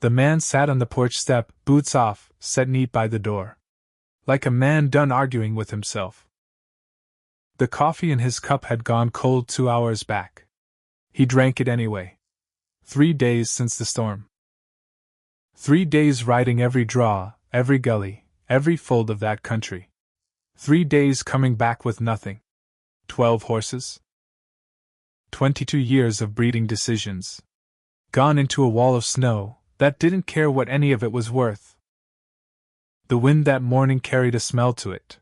The man sat on the porch step, boots off, set neat by the door. Like a man done arguing with himself. The coffee in his cup had gone cold 2 hours back. He drank it anyway. 3 days since the storm. 3 days riding every draw, every gully, every fold of that country. 3 days coming back with nothing. 12 horses? 22 years of breeding decisions. Gone into a wall of snow that didn't care what any of it was worth. The wind that morning carried a smell to it.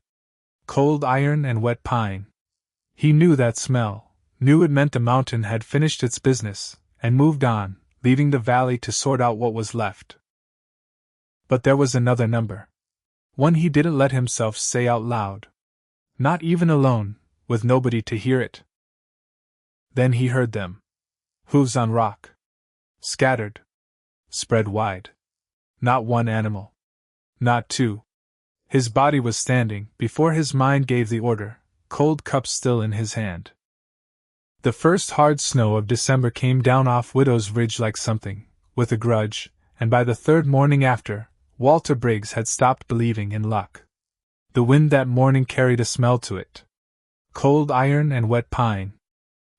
Cold iron and wet pine. He knew that smell, knew it meant the mountain had finished its business, and moved on, leaving the valley to sort out what was left. But there was another number. One he didn't let himself say out loud. Not even alone, with nobody to hear it. Then he heard them. Hooves on rock. Scattered. Spread wide. Not one animal. Not two. His body was standing before his mind gave the order, cold cup still in his hand. The first hard snow of December came down off Widow's Ridge like something, with a grudge, and by the third morning after, Walter Briggs had stopped believing in luck. The wind that morning carried a smell to it. Cold iron and wet pine.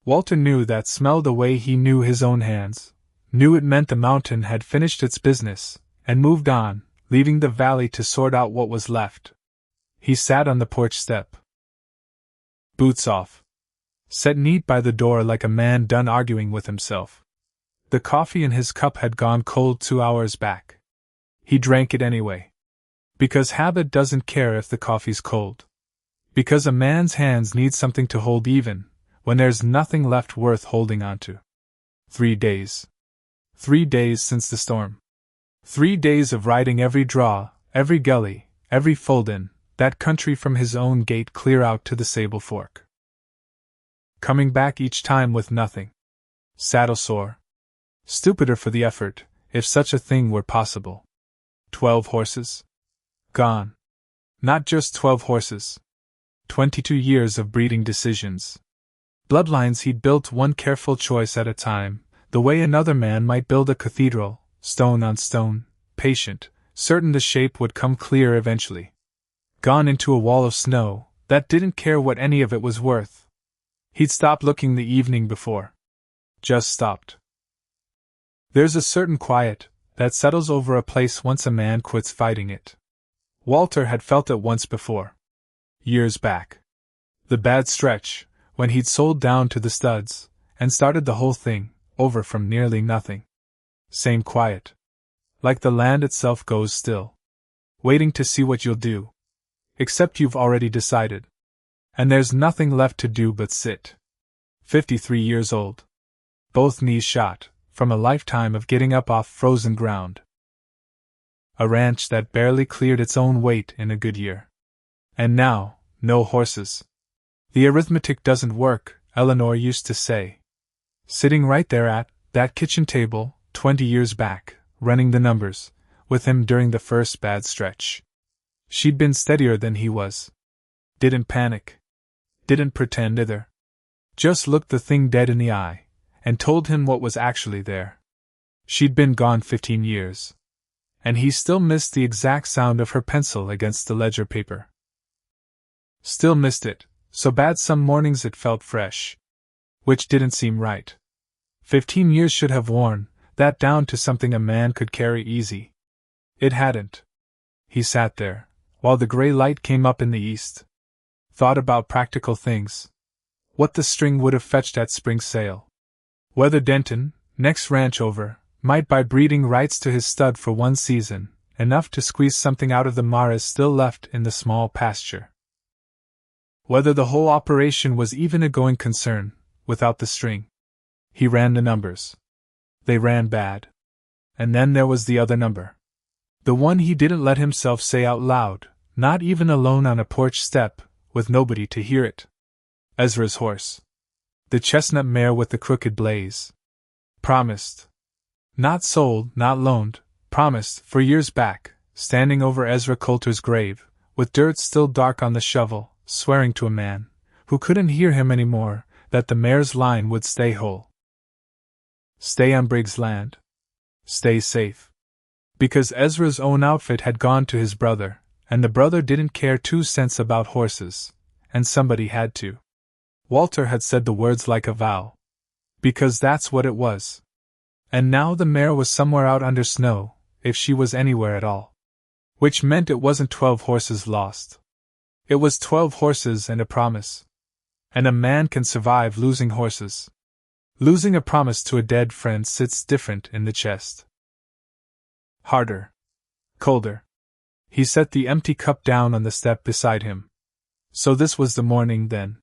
Walter knew that smell the way he knew his own hands, knew it meant the mountain had finished its business, and moved on, leaving the valley to sort out what was left. He sat on the porch step. Boots off. Set neat by the door like a man done arguing with himself. The coffee in his cup had gone cold 2 hours back. He drank it anyway. Because habit doesn't care if the coffee's cold. Because a man's hands need something to hold even, when there's nothing left worth holding onto. 3 days. 3 days since the storm. 3 days of riding every draw, every gully, every fold in that country from his own gate clear out to the Sable Fork. Coming back each time with nothing. Saddle sore. Stupider for the effort, if such a thing were possible. 12 horses? Gone. Not just 12 horses. 22 years of breeding decisions. Bloodlines he'd built one careful choice at a time, the way another man might build a cathedral, stone on stone, patient, certain the shape would come clear eventually. Gone into a wall of snow that didn't care what any of it was worth. He'd stopped looking the evening before. Just stopped. There's a certain quiet that settles over a place once a man quits fighting it. Walter had felt it once before. Years back. The bad stretch, when he'd sold down to the studs, and started the whole thing over from nearly nothing. Same quiet. Like the land itself goes still. Waiting to see what you'll do. Except you've already decided. And there's nothing left to do but sit. 53 years old. Both knees shot, from a lifetime of getting up off frozen ground. A ranch that barely cleared its own weight in a good year. And now, no horses. The arithmetic doesn't work, Eleanor used to say. Sitting right there at that kitchen table, 20 years back, running the numbers, with him during the first bad stretch. She'd been steadier than he was. Didn't panic. Didn't pretend either. Just looked the thing dead in the eye, and told him what was actually there. She'd been gone 15 years. And he still missed the exact sound of her pencil against the ledger paper. Still missed it, so bad some mornings it felt fresh. Which didn't seem right. 15 years should have worn that down to something a man could carry easy. It hadn't. He sat there, while the gray light came up in the east. Thought about practical things. What the string would have fetched at spring sale. Whether Denton, next ranch over, might buy breeding rights to his stud for one season, enough to squeeze something out of the mares still left in the small pasture. Whether the whole operation was even a going concern, without the string. He ran the numbers. They ran bad. And then there was the other number. The one he didn't let himself say out loud, not even alone on a porch step, with nobody to hear it. Ezra's horse. The chestnut mare with the crooked blaze. Promised. Not sold, not loaned, promised, for years back, standing over Ezra Coulter's grave, with dirt still dark on the shovel, swearing to a man, who couldn't hear him any more, that the mare's line would stay whole. Stay on Briggs' land. Stay safe. Because Ezra's own outfit had gone to his brother, and the brother didn't care 2 cents about horses, and somebody had to. Walter had said the words like a vow. Because that's what it was. And now the mare was somewhere out under snow, if she was anywhere at all. Which meant it wasn't 12 horses lost. It was 12 horses and a promise. And a man can survive losing horses. Losing a promise to a dead friend sits different in the chest. Harder. Colder. He set the empty cup down on the step beside him. So this was the morning, then.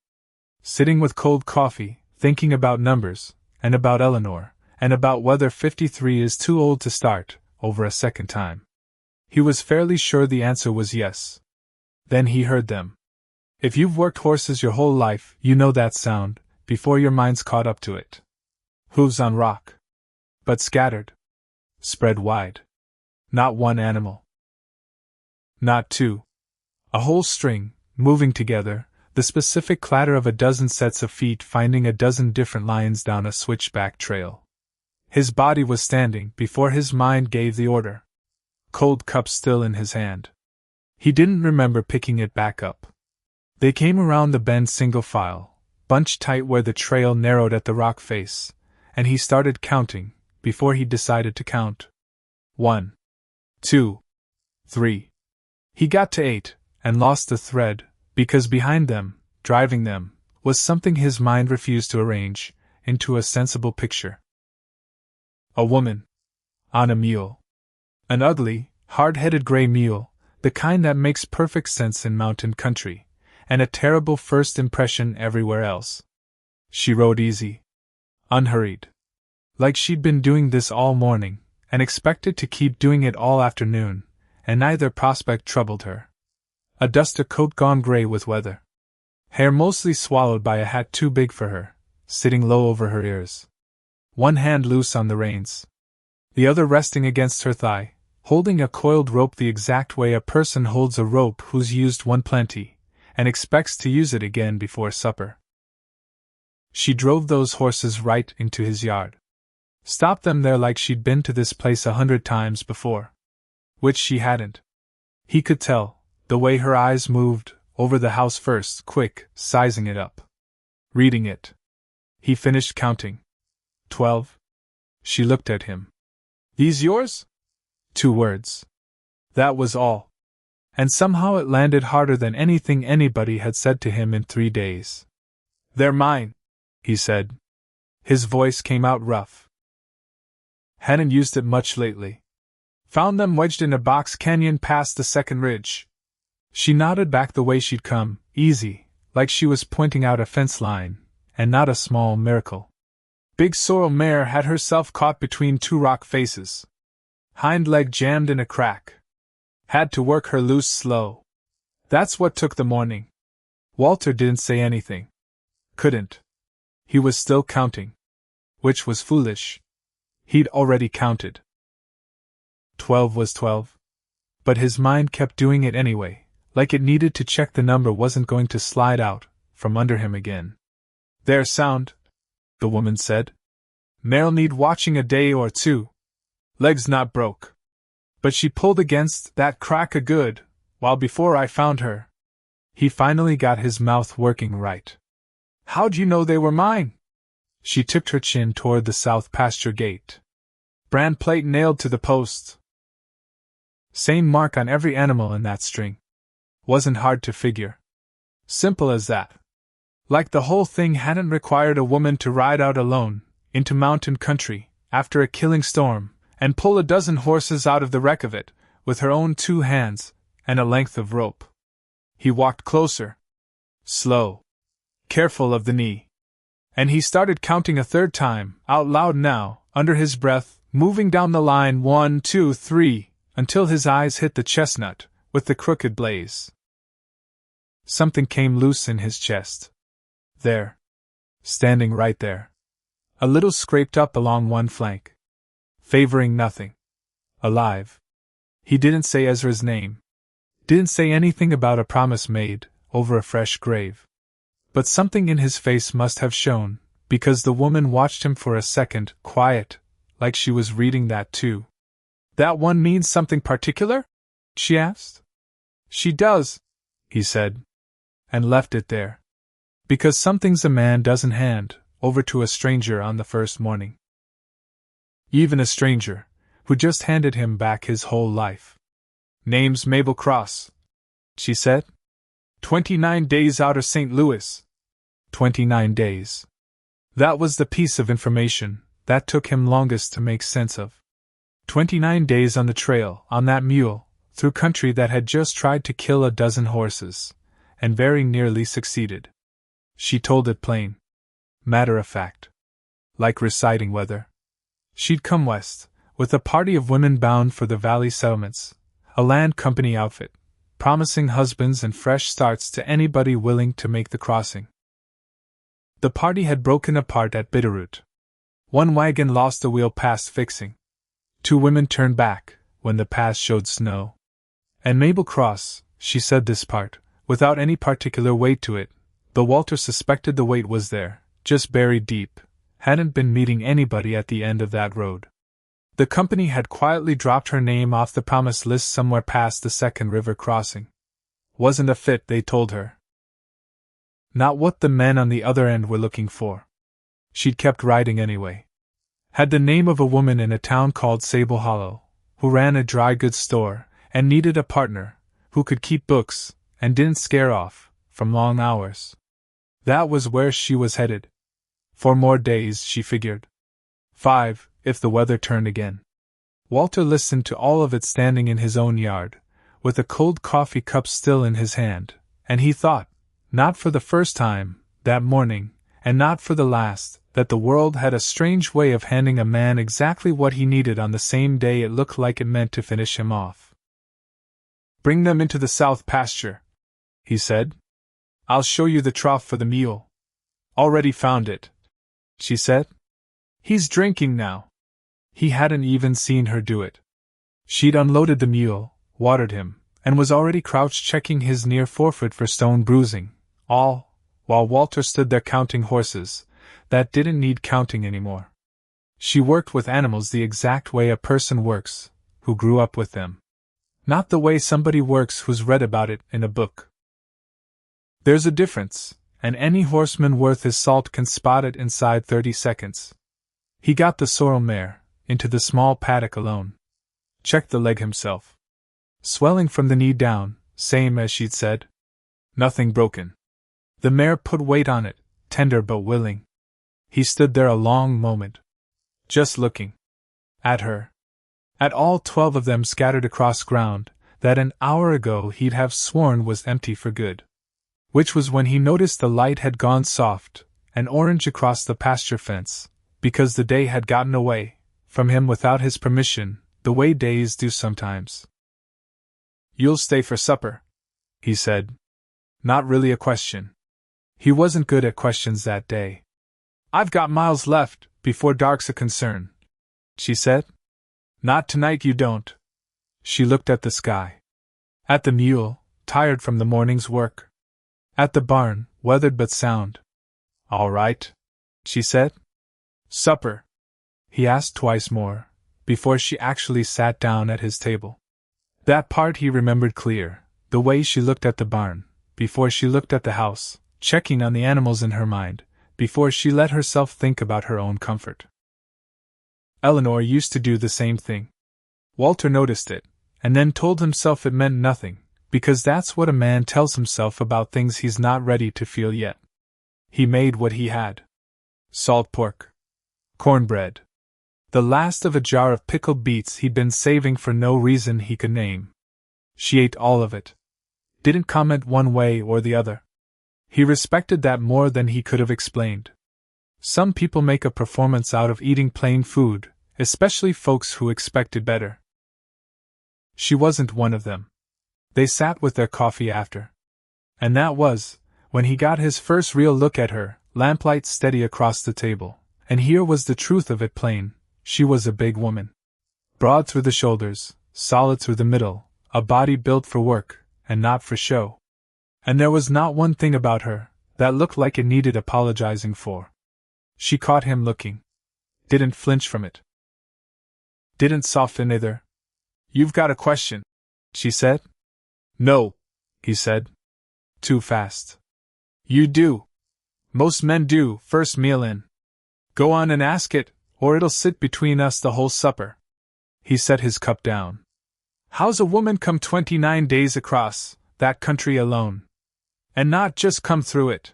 Sitting with cold coffee, thinking about numbers, and about Eleanor, and about whether 53 is too old to start over a second time. He was fairly sure the answer was yes. Then he heard them. If you've worked horses your whole life, you know that sound, before your mind's caught up to it. Hooves on rock. But scattered. Spread wide. Not one animal. Not two. A whole string, moving together, the specific clatter of a dozen sets of feet finding a dozen different lines down a switchback trail. His body was standing before his mind gave the order. Cold cup still in his hand. He didn't remember picking it back up. They came around the bend single file, bunched tight where the trail narrowed at the rock face, and he started counting, before he decided to count. 1, 2, 3. He got to 8, and lost the thread, because behind them, driving them, was something his mind refused to arrange into a sensible picture. A woman. On a mule. An ugly, hard-headed gray mule, the kind that makes perfect sense in mountain country, and a terrible first impression everywhere else. She rode easy. Unhurried. Like she'd been doing this all morning, and expected to keep doing it all afternoon, and neither prospect troubled her. A duster coat gone gray with weather. Hair mostly swallowed by a hat too big for her, sitting low over her ears. One hand loose on the reins. The other resting against her thigh, holding a coiled rope the exact way a person holds a rope who's used one plenty, and expects to use it again before supper. She drove those horses right into his yard. Stopped them there like she'd been to this place 100 times before. Which she hadn't. He could tell, the way her eyes moved, over the house first, quick, sizing it up. Reading it. He finished counting. 12. She looked at him. These yours? 2 words. That was all. And somehow it landed harder than anything anybody had said to him in 3 days. They're mine, he said. His voice came out rough. Hadn't used it much lately. Found them wedged in a box canyon past the second ridge. She nodded back the way she'd come, easy, like she was pointing out a fence line, and not a small miracle. Big sorrel mare had herself caught between 2 rock faces. Hind leg jammed in a crack. Had to work her loose slow. That's what took the morning. Walter didn't say anything. Couldn't. He was still counting. Which was foolish. He'd already counted. 12 was 12. But his mind kept doing it anyway, like it needed to check the number wasn't going to slide out from under him again. They're sound, the woman said. Mare'll need watching a day or 2. Leg's not broke. But she pulled against that crack a good while before I found her. He finally got his mouth working right. How'd you know they were mine? She tipped her chin toward the south pasture gate. Brand plate nailed to the post. Same mark on every animal in that string. Wasn't hard to figure. Simple as that. Like the whole thing hadn't required a woman to ride out alone into mountain country after a killing storm and pull a dozen horses out of the wreck of it with her own 2 hands and a length of rope. He walked closer. Slow. Careful of the knee. And he started counting a 3rd time, out loud now, under his breath, moving down the line 1, 2, 3, until his eyes hit the chestnut with the crooked blaze. Something came loose in his chest. There. Standing right there. A little scraped up along one flank. Favoring nothing. Alive. He didn't say Ezra's name. Didn't say anything about a promise made over a fresh grave. But something in his face must have shown, because the woman watched him for a second, quiet, like she was reading that too. That one means something particular? She asked. She does, he said, and left it there. Because some things a man doesn't hand over to a stranger on the first morning. Even a stranger, who just handed him back his whole life. Name's Mabel Cross, she said. 29 days out of St. Louis. 29 days. That was the piece of information that took him longest to make sense of. 29 days on the trail, on that mule, through country that had just tried to kill a dozen horses, and very nearly succeeded. She told it plain. Matter of fact. Like reciting weather. She'd come west, with a party of women bound for the valley settlements, a land company outfit, promising husbands and fresh starts to anybody willing to make the crossing. The party had broken apart at Bitterroot. One wagon lost a wheel past fixing. 2 women turned back when the path showed snow. And Mabel Cross, she said this part, without any particular weight to it, though Walter suspected the weight was there, just buried deep, hadn't been meeting anybody at the end of that road. The company had quietly dropped her name off the promised list somewhere past the second river crossing. Wasn't a fit, they told her. Not what the men on the other end were looking for. She'd kept riding anyway. Had the name of a woman in a town called Sable Hollow, who ran a dry goods store, and needed a partner, who could keep books, and didn't scare off, from long hours. That was where she was headed. 4 more days, she figured. 5, if the weather turned again. Walter listened to all of it standing in his own yard, with a cold coffee cup still in his hand, and he thought, not for the first time, that morning, and not for the last, that the world had a strange way of handing a man exactly what he needed on the same day it looked like it meant to finish him off. Bring them into the south pasture, he said. I'll show you the trough for the mule. Already found it, she said. He's drinking now. He hadn't even seen her do it. She'd unloaded the mule, watered him, and was already crouched checking his near forefoot for stone bruising, all while Walter stood there counting horses that didn't need counting anymore. She worked with animals the exact way a person works, who grew up with them. Not the way somebody works who's read about it in a book. There's a difference, and any horseman worth his salt can spot it inside 30 seconds. He got the sorrel mare into the small paddock alone. Checked the leg himself. Swelling from the knee down, same as she'd said. Nothing broken. The mare put weight on it, tender but willing. He stood there a long moment. Just looking. At her. At all 12 of them scattered across ground that an hour ago he'd have sworn was empty for good. Which was when he noticed the light had gone soft and orange across the pasture fence, because the day had gotten away from him without his permission, the way days do sometimes. You'll stay for supper, he said. Not really a question. He wasn't good at questions that day. I've got miles left before dark's a concern, she said. Not tonight you don't. She looked at the sky. At the mule, tired from the morning's work. At the barn, weathered but sound. All right, she said. Supper? He asked twice more, before she actually sat down at his table. That part he remembered clear, the way she looked at the barn, before she looked at the house, checking on the animals in her mind, before she let herself think about her own comfort. Eleanor used to do the same thing. Walter noticed it, and then told himself it meant nothing, because that's what a man tells himself about things he's not ready to feel yet. He made what he had. Salt pork. Cornbread. The last of a jar of pickled beets he'd been saving for no reason he could name. She ate all of it. Didn't comment one way or the other. He respected that more than he could have explained. Some people make a performance out of eating plain food, especially folks who expected better. She wasn't one of them. They sat with their coffee after. And that was when he got his first real look at her, lamplight steady across the table. And here was the truth of it plain. She was a big woman. Broad through the shoulders, solid through the middle, a body built for work, and not for show. And there was not one thing about her that looked like it needed apologizing for. She caught him looking. Didn't flinch from it. Didn't soften either, You've got a question, she said. No, he said. Too fast. You do. Most men do, first meal in. Go on and ask it, or it'll sit between us the whole supper. He set his cup down. How's a woman come 29 days across that country alone? And not just come through it.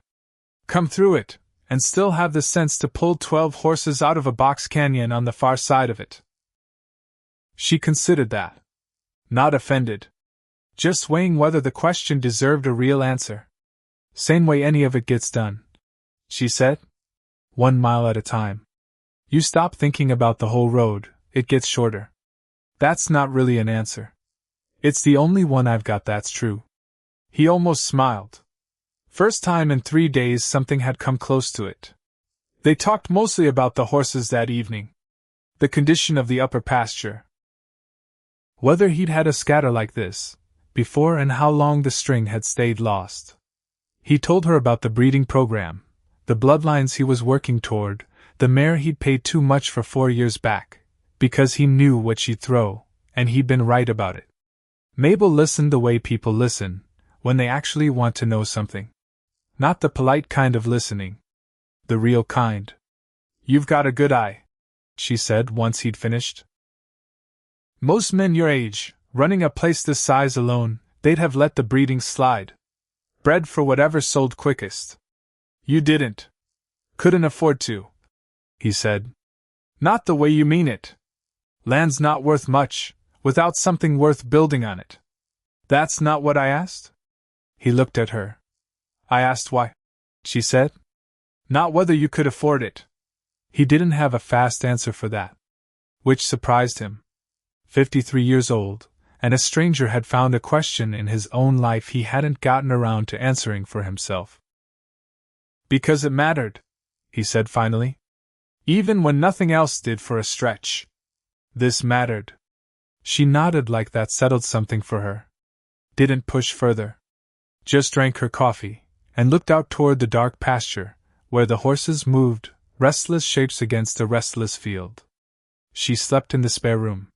Come through it, and still have the sense to pull 12 horses out of a box canyon on the far side of it. She considered that. Not offended. Just weighing whether the question deserved a real answer. Same way any of it gets done, she said. 1 mile at a time. You stop thinking about the whole road, it gets shorter. That's not really an answer. It's the only one I've got that's true. He almost smiled. First time in 3 days something had come close to it. They talked mostly about the horses that evening. The condition of the upper pasture. Whether he'd had a scatter like this before and how long the string had stayed lost. He told her about the breeding program, the bloodlines he was working toward, the mare he'd paid too much for 4 years back, because he knew what she'd throw, and he'd been right about it. Mabel listened the way people listen, when they actually want to know something. Not the polite kind of listening. The real kind. You've got a good eye, she said once he'd finished. Most men your age, running a place this size alone, they'd have let the breeding slide. Bred for whatever sold quickest. You didn't. Couldn't afford to, he said. Not the way you mean it. Land's not worth much, without something worth building on it. That's not what I asked? He looked at her. I asked why, she said. Not whether you could afford it. He didn't have a fast answer for that. Which surprised him. 53 years old, and a stranger had found a question in his own life he hadn't gotten around to answering for himself. Because it mattered, he said finally. Even when nothing else did for a stretch. This mattered. She nodded like that settled something for her. Didn't push further. Just drank her coffee, and looked out toward the dark pasture, where the horses moved, restless shapes against a restless field. She slept in the spare room.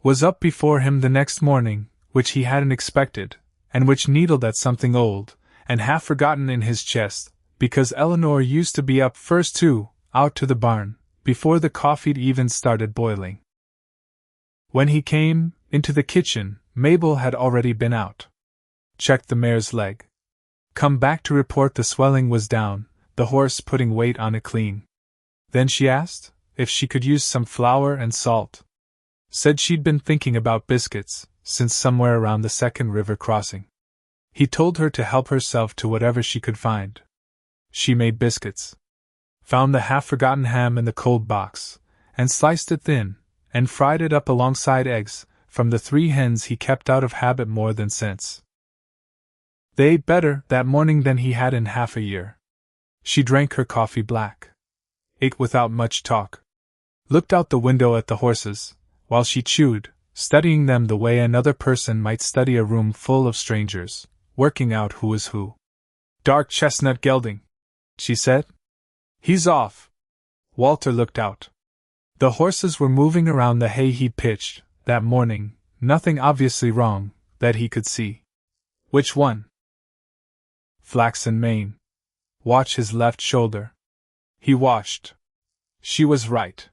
Was up before him the next morning, which he hadn't expected, and which needled at something old, and half forgotten in his chest, because Eleanor used to be up first too, out to the barn, before the coffee'd even started boiling. When he came into the kitchen, Mabel had already been out. Checked the mare's leg. Come back to report the swelling was down, the horse putting weight on it clean. Then she asked if she could use some flour and salt. Said she'd been thinking about biscuits, since somewhere around the second river crossing. He told her to help herself to whatever she could find. She made biscuits. Found the half-forgotten ham in the cold box, and sliced it thin, and fried it up alongside eggs, from the 3 hens he kept out of habit more than sense. They ate better that morning than he had in half a year. She drank her coffee black. Ate without much talk. Looked out the window at the horses, while she chewed, studying them the way another person might study a room full of strangers, working out who is who. Dark chestnut gelding, she said. He's off. Walter looked out. The horses were moving around the hay he'd pitched, that morning, nothing obviously wrong, that he could see. Which one? Flaxen mane. Watch his left shoulder. He watched. She was right.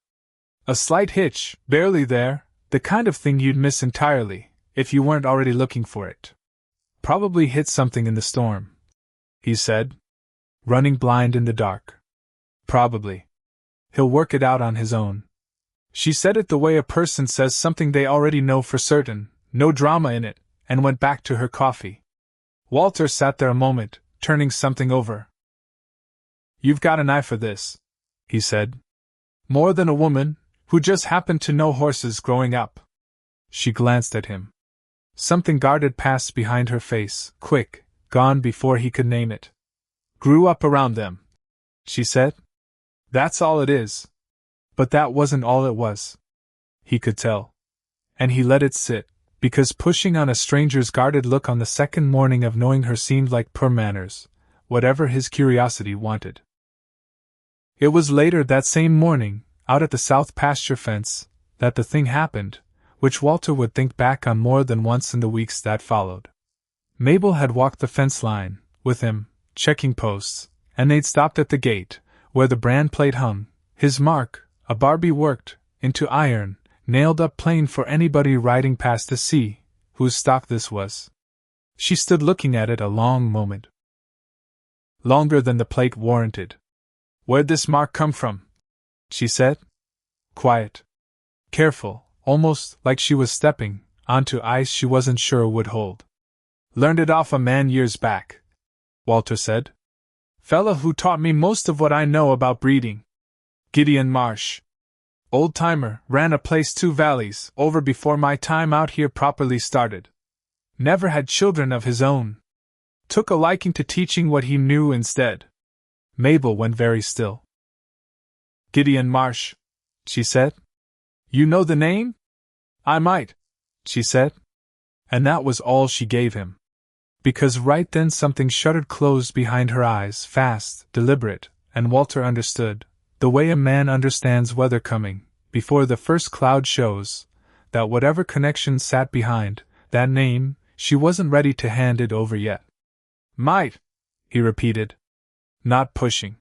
A slight hitch, barely there, the kind of thing you'd miss entirely, if you weren't already looking for it. Probably hit something in the storm, he said. Running blind in the dark. Probably. He'll work it out on his own. She said it the way a person says something they already know for certain, no drama in it, and went back to her coffee. Walter sat there a moment, turning something over. You've got an eye for this, he said. More than a woman, who just happened to know horses growing up. She glanced at him. Something guarded passed behind her face, quick, gone before he could name it. Grew up around them, she said. That's all it is. But that wasn't all it was. He could tell. And he let it sit, because pushing on a stranger's guarded look on the second morning of knowing her seemed like poor manners, whatever his curiosity wanted. It was later that same morning, out at the south pasture fence, that the thing happened, which Walter would think back on more than once in the weeks that followed. Mabel had walked the fence line, with him, checking posts, and they'd stopped at the gate, where the brand plate hung, his mark, a Barbie worked, into iron, nailed up plain for anybody riding past to see whose stock this was. She stood looking at it a long moment. Longer than the plate warranted. "Where'd this mark come from?" she said. Quiet. Careful, almost like she was stepping onto ice she wasn't sure would hold. "Learned it off a man years back," Walter said. "Fella who taught me most of what I know about breeding. Gideon Marsh. Old-timer, ran a place 2 valleys over before my time out here properly started. Never had children of his own. Took a liking to teaching what he knew instead." Mabel went very still. "Gideon Marsh," she said. "You know the name?" "I might," she said. And that was all she gave him. Because right then something shuttered closed behind her eyes, fast, deliberate, and Walter understood, the way a man understands weather coming, before the first cloud shows, that whatever connection sat behind that name, she wasn't ready to hand it over yet. "Might," he repeated. Not pushing.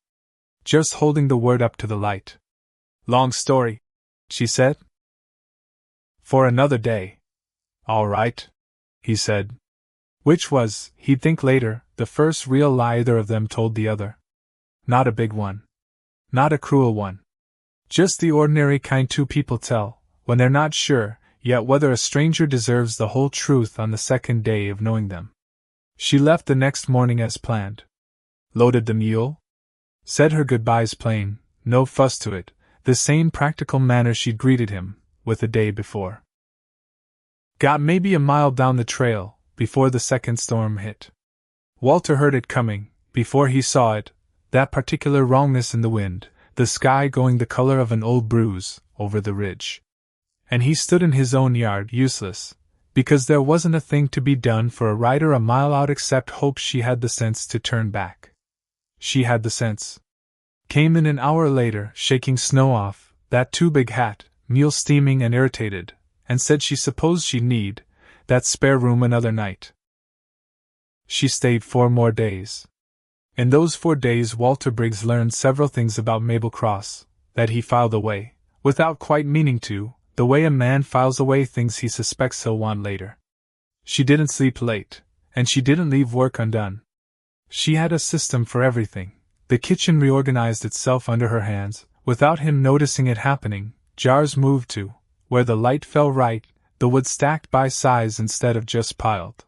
Just holding the word up to the light. "Long story," she said. "For another day." "All right," he said. Which was, he'd think later, the first real lie either of them told the other. Not a big one. Not a cruel one. Just the ordinary kind two people tell, when they're not sure yet whether a stranger deserves the whole truth on the second day of knowing them. She left the next morning as planned. Loaded the mule. Said her goodbyes plain, no fuss to it, the same practical manner she'd greeted him with the day before. Got maybe a mile down the trail before the second storm hit. Walter heard it coming, before he saw it, that particular wrongness in the wind, the sky going the color of an old bruise, over the ridge. And he stood in his own yard, useless, because there wasn't a thing to be done for a rider a mile out except hope she had the sense to turn back. She had the sense. Came in an hour later, shaking snow off, that too big hat, mule steaming and irritated, and said she supposed she'd need that spare room another night. She stayed 4 more days. In those 4 days Walter Briggs learned several things about Mabel Cross, that he filed away, without quite meaning to, the way a man files away things he suspects he'll want later. She didn't sleep late, and she didn't leave work undone. She had a system for everything. The kitchen reorganized itself under her hands, without him noticing it happening. Jars moved to where the light fell right, the wood stacked by size instead of just piled.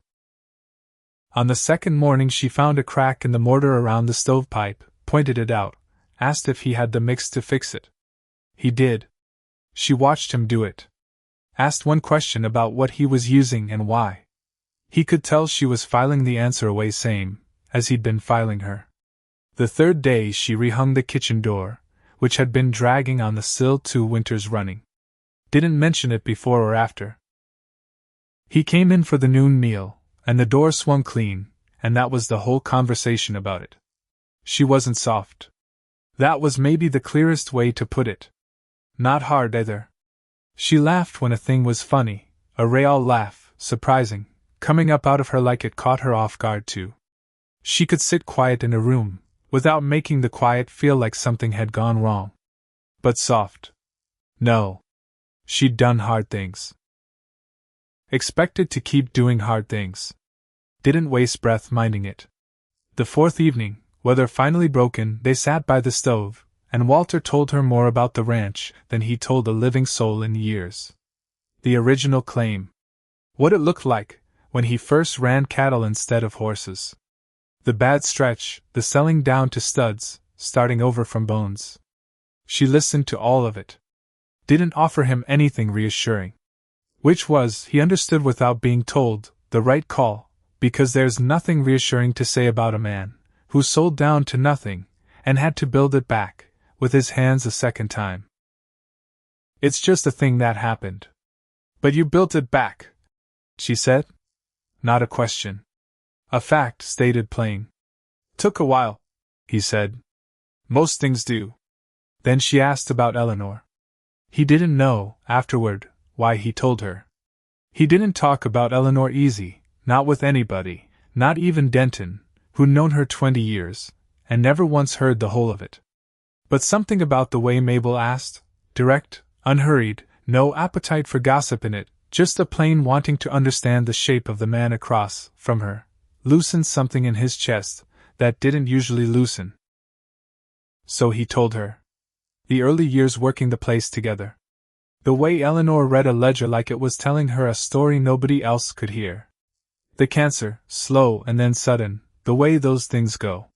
On the second morning she found a crack in the mortar around the stovepipe, pointed it out, asked if he had the mix to fix it. He did. She watched him do it. Asked one question about what he was using and why. He could tell she was filing the answer away same as he'd been filing her. The third day she rehung the kitchen door, which had been dragging on the sill 2 winters running. Didn't mention it before or after. He came in for the noon meal, and the door swung clean, and that was the whole conversation about it. She wasn't soft. That was maybe the clearest way to put it. Not hard either. She laughed when a thing was funny, a real laugh, surprising, coming up out of her like it caught her off guard too. She could sit quiet in a room, without making the quiet feel like something had gone wrong. But soft. No. She'd done hard things. Expected to keep doing hard things. Didn't waste breath minding it. The 4th evening, weather finally broken, they sat by the stove, and Walter told her more about the ranch than he told a living soul in years. The original claim. What it looked like when he first ran cattle instead of horses. The bad stretch, the selling down to studs, starting over from bones. She listened to all of it. Didn't offer him anything reassuring. Which was, he understood without being told, the right call, because there's nothing reassuring to say about a man who sold down to nothing and had to build it back with his hands a second time. It's just a thing that happened. But you built it back, she said. Not a question. A fact stated plain. Took a while, he said. Most things do. Then she asked about Eleanor. He didn't know, afterward, why he told her. He didn't talk about Eleanor easy, not with anybody, not even Denton, who'd known her 20 years, and never once heard the whole of it. But something about the way Mabel asked, direct, unhurried, no appetite for gossip in it, just a plain wanting to understand the shape of the man across from her, loosened something in his chest that didn't usually loosen. So he told her. The early years working the place together. The way Eleanor read a ledger like it was telling her a story nobody else could hear. The cancer, slow and then sudden, the way those things go.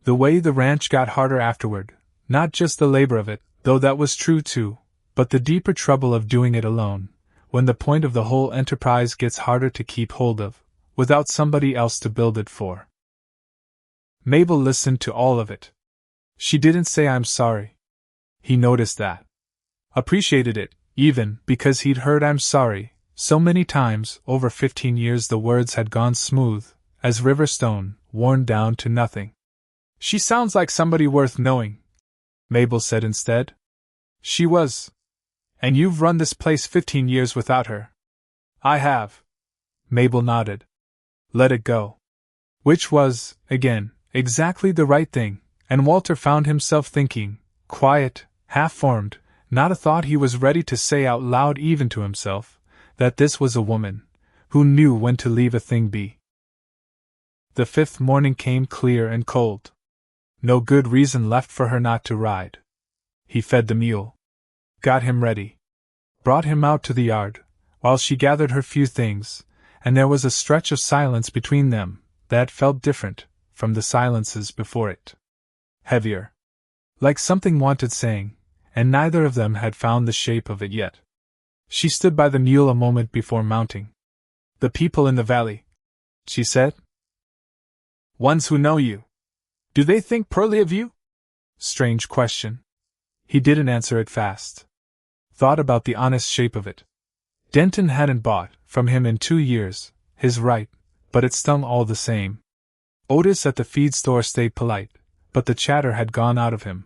The way the ranch got harder afterward, not just the labor of it, though that was true too, but the deeper trouble of doing it alone, when the point of the whole enterprise gets harder to keep hold of, without somebody else to build it for. Mabel listened to all of it. She didn't say I'm sorry. He noticed that. Appreciated it, even, because he'd heard I'm sorry so many times. Over 15 years the words had gone smooth, as river stone, worn down to nothing. She sounds like somebody worth knowing, Mabel said instead. She was. And you've run this place 15 years without her. I have. Mabel nodded. Let it go. Which was, again, exactly the right thing, and Walter found himself thinking, quiet, half-formed, not a thought he was ready to say out loud even to himself, that this was a woman who knew when to leave a thing be. The 5th morning came clear and cold. No good reason left for her not to ride. He fed the mule. Got him ready. Brought him out to the yard, while she gathered her few things, and there was a stretch of silence between them that felt different from the silences before it. Heavier. Like something wanted saying, and neither of them had found the shape of it yet. She stood by the mule a moment before mounting. The people in the valley, she said. Ones who know you. Do they think poorly of you? Strange question. He didn't answer it fast. Thought about the honest shape of it. Denton hadn't bought, from him in 2 years, his right, but it stung all the same. Otis at the feed store stayed polite, but the chatter had gone out of him.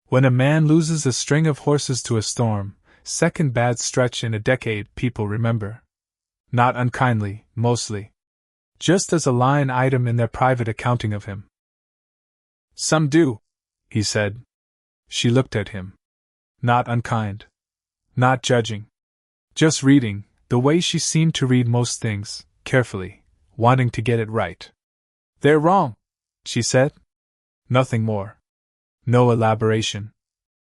When a man loses a string of horses to a storm, second bad stretch in a decade, people remember. Not unkindly, mostly. Just as a line item in their private accounting of him. Some do, he said. She looked at him. Not unkind. Not judging. Just reading, the way she seemed to read most things, carefully, wanting to get it right. They're wrong, she said. Nothing more. No elaboration.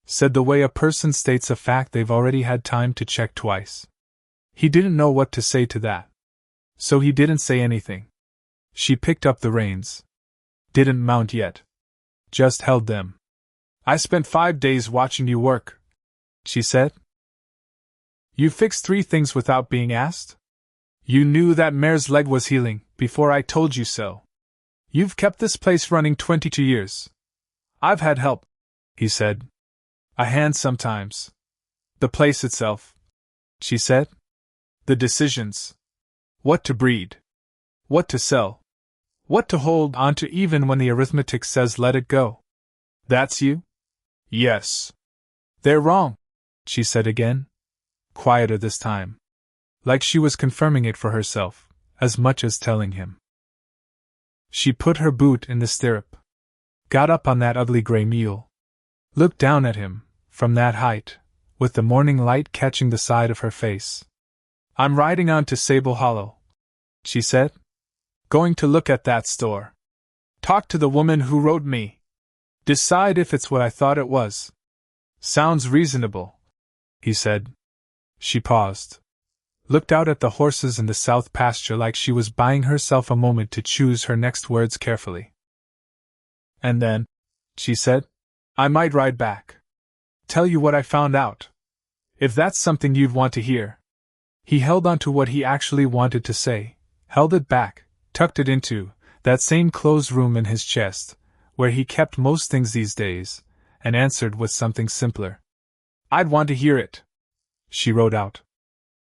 Said the way a person states a fact they've already had time to check twice. He didn't know what to say to that. So he didn't say anything. She picked up the reins. Didn't mount yet. Just held them. I spent 5 days watching you work, she said. You fixed 3 things without being asked? You knew that mare's leg was healing before I told you so. You've kept this place running 22 years. I've had help, he said. A hand sometimes. The place itself, she said. The decisions. What to breed. What to sell. What to hold on to even when the arithmetic says let it go. That's you? Yes. They're wrong, she said again. Quieter this time. Like she was confirming it for herself, as much as telling him. She put her boot in the stirrup. Got up on that ugly gray mule. Looked down at him, from that height, with the morning light catching the side of her face. I'm riding on to Sable Hollow, she said. Going to look at that store. Talk to the woman who wrote me. Decide if it's what I thought it was. Sounds reasonable, he said. She paused. Looked out at the horses in the south pasture like she was buying herself a moment to choose her next words carefully. And then, she said, I might ride back. Tell you what I found out. If that's something you'd want to hear. He held on to what he actually wanted to say, held it back, tucked it into that same closed room in his chest, where he kept most things these days, and answered with something simpler. I'd want to hear it. She wrote out.